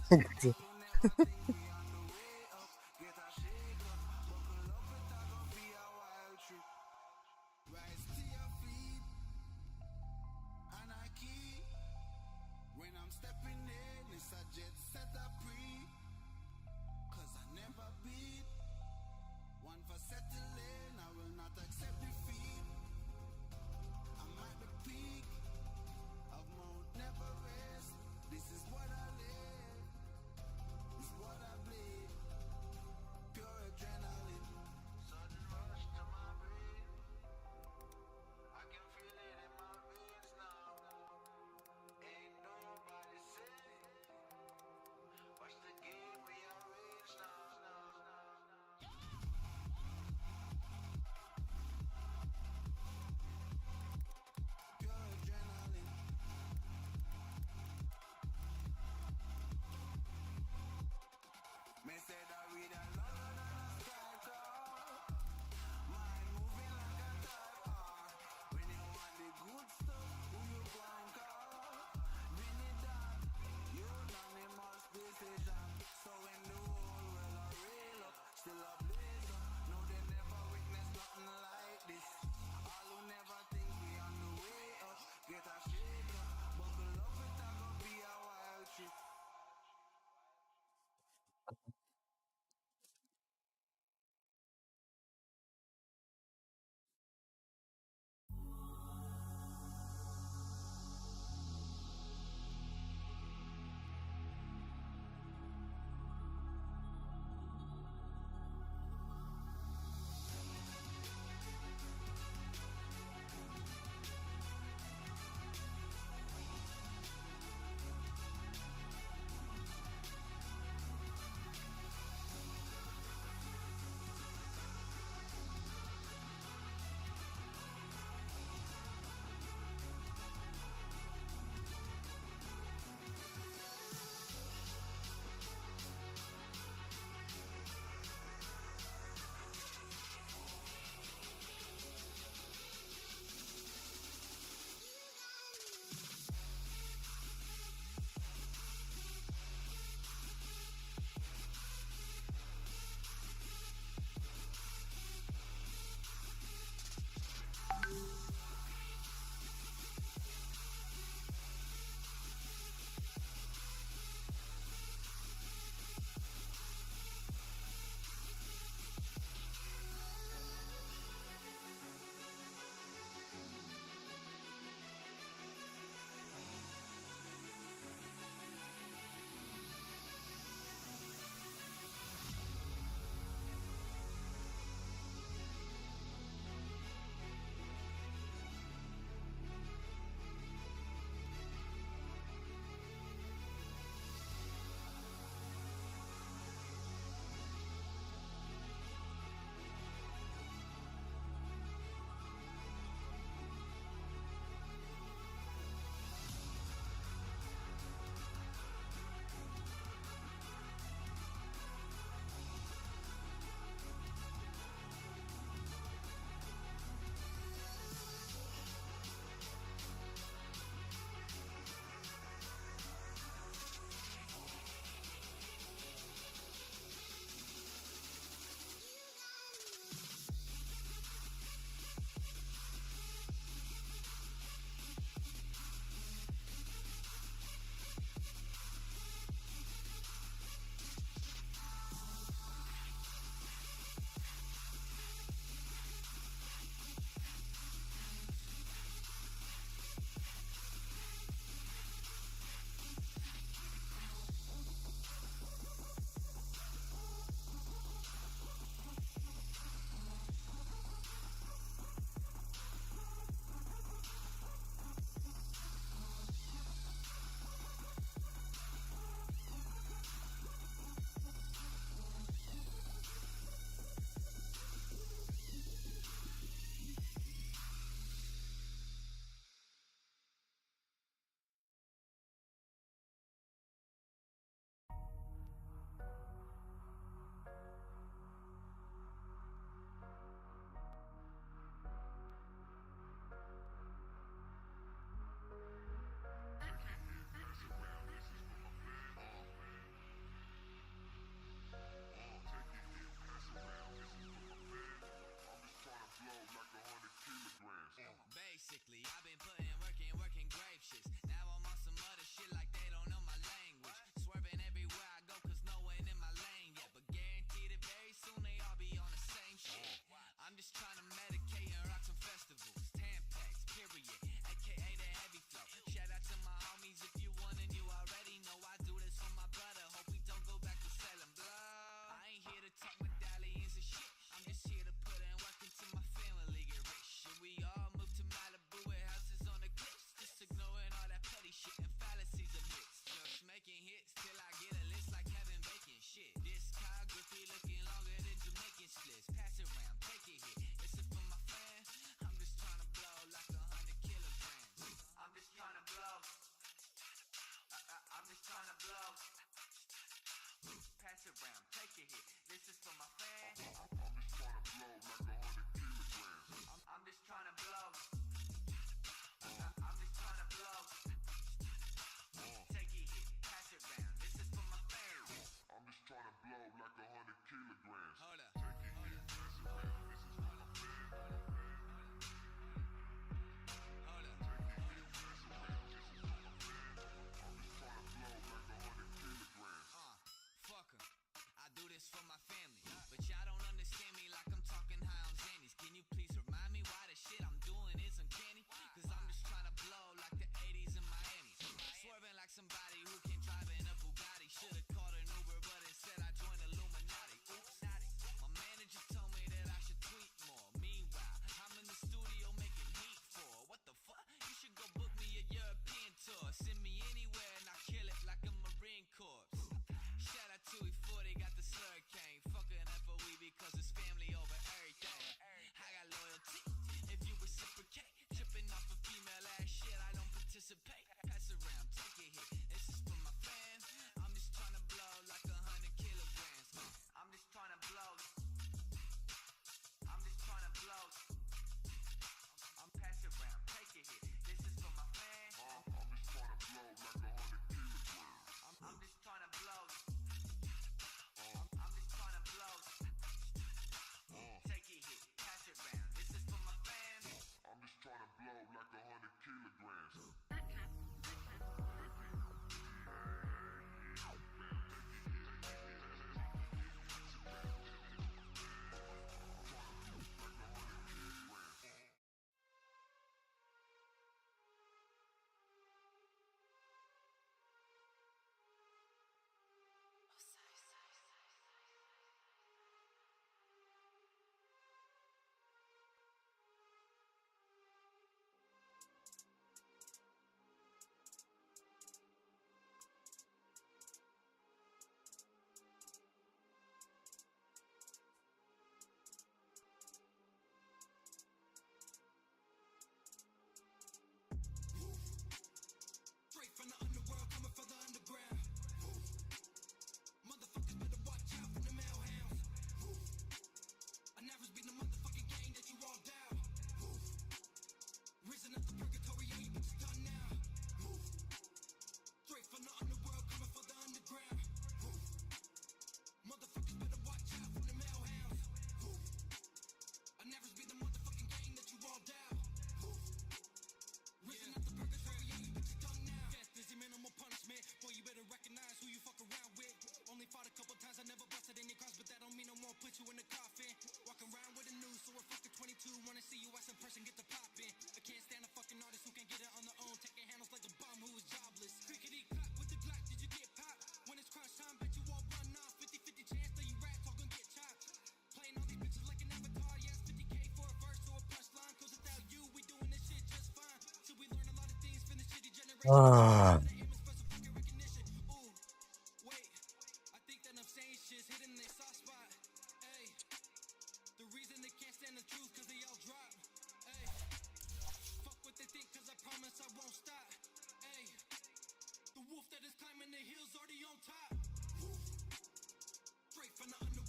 Аа.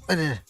Ade.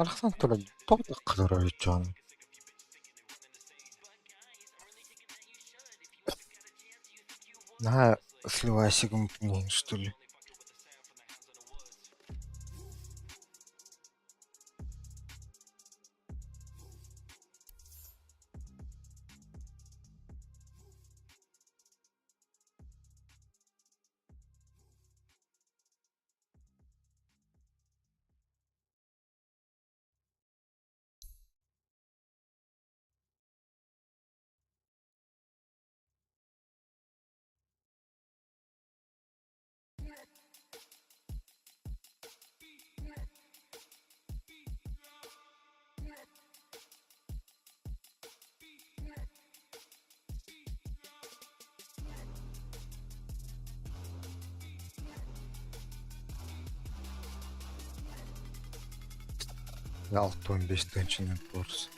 Алхсан tur тоглох гэж байж байгаа. Наа слуасиг юм шүү дээ. Алтон биш тэнчэн бүрс.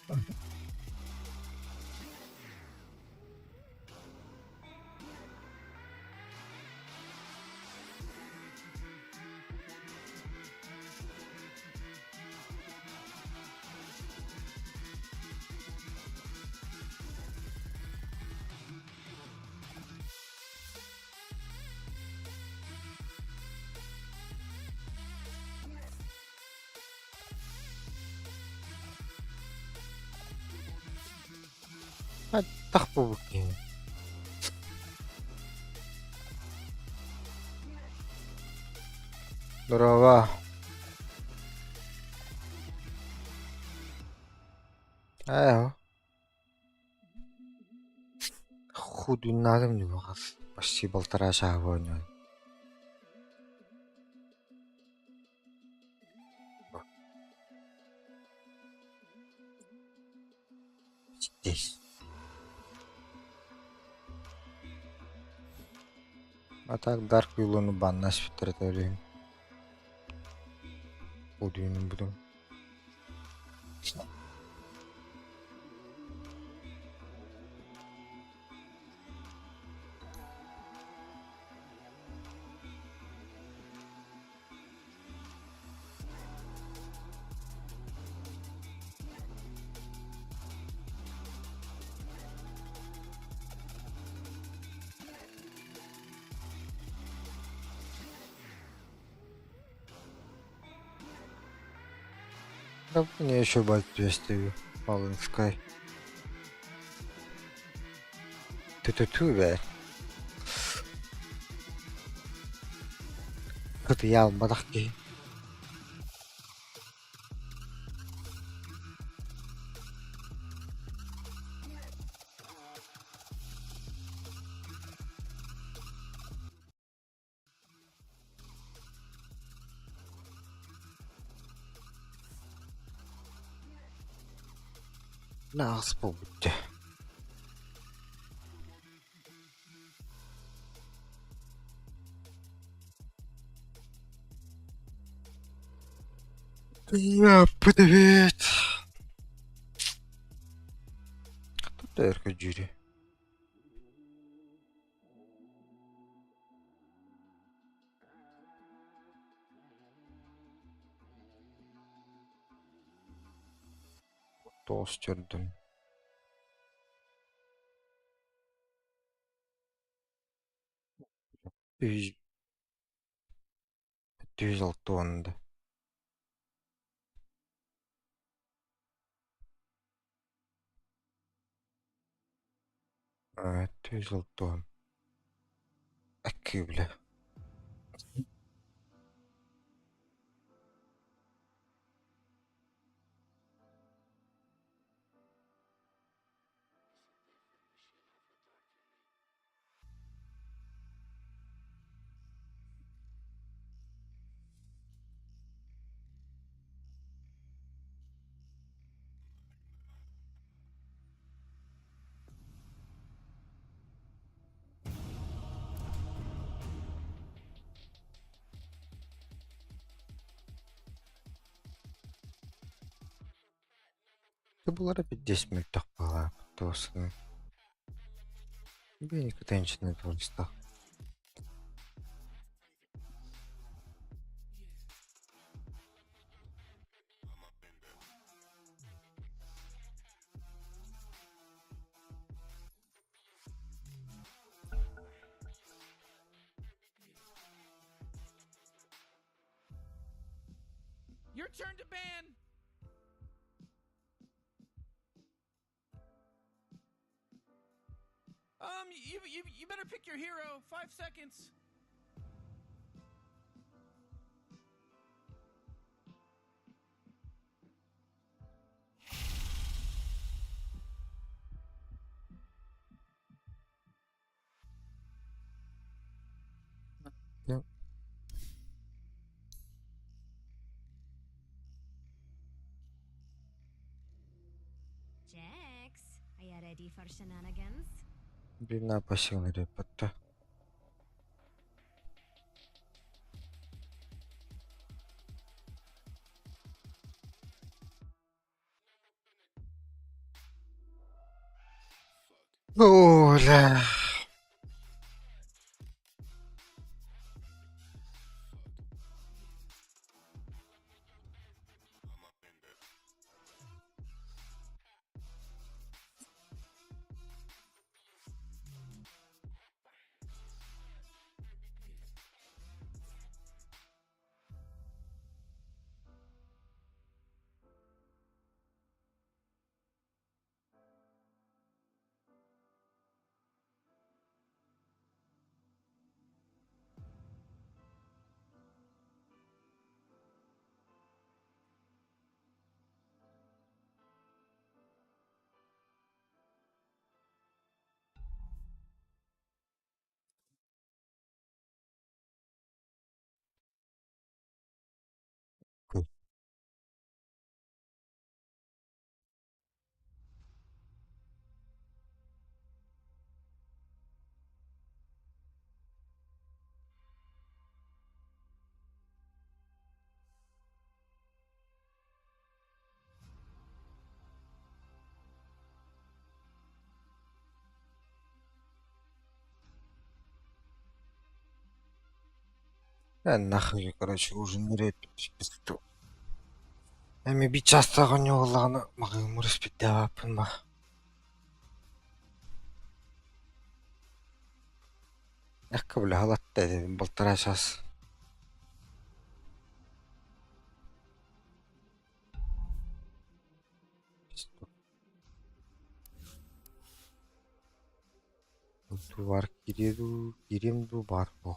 Тахпуу гин. Здорово. Худ нагам нэг байгаас баши болтороо шааваа. Здесь. А так Dark Willow-ны баннаас фитрэтэрийн. Удын будем. Да, мне еще бать 200 Fallen Sky. Ты бе. Кто-то ял мадахки. Нас побудьте. Привет. жүре. Тоос жүрдім. Үй 206 онда. Evet, 206 on. Akı bile. Bunlara bir desmek takmalar. Dostum. Beni attention etmişti. Your turn to ban. You better pick your hero. 5 seconds. Yep. Jax, are you ready for shenanigans? Bir ne yapasın repette. Ola. Я нахуй, короче, уже не репить. Эми би частаган жоголаны мага өмүрүс битебаппын ба. Якка биле халатта дедим былтыр ашас. Ту бар киреду, киремду бар бо.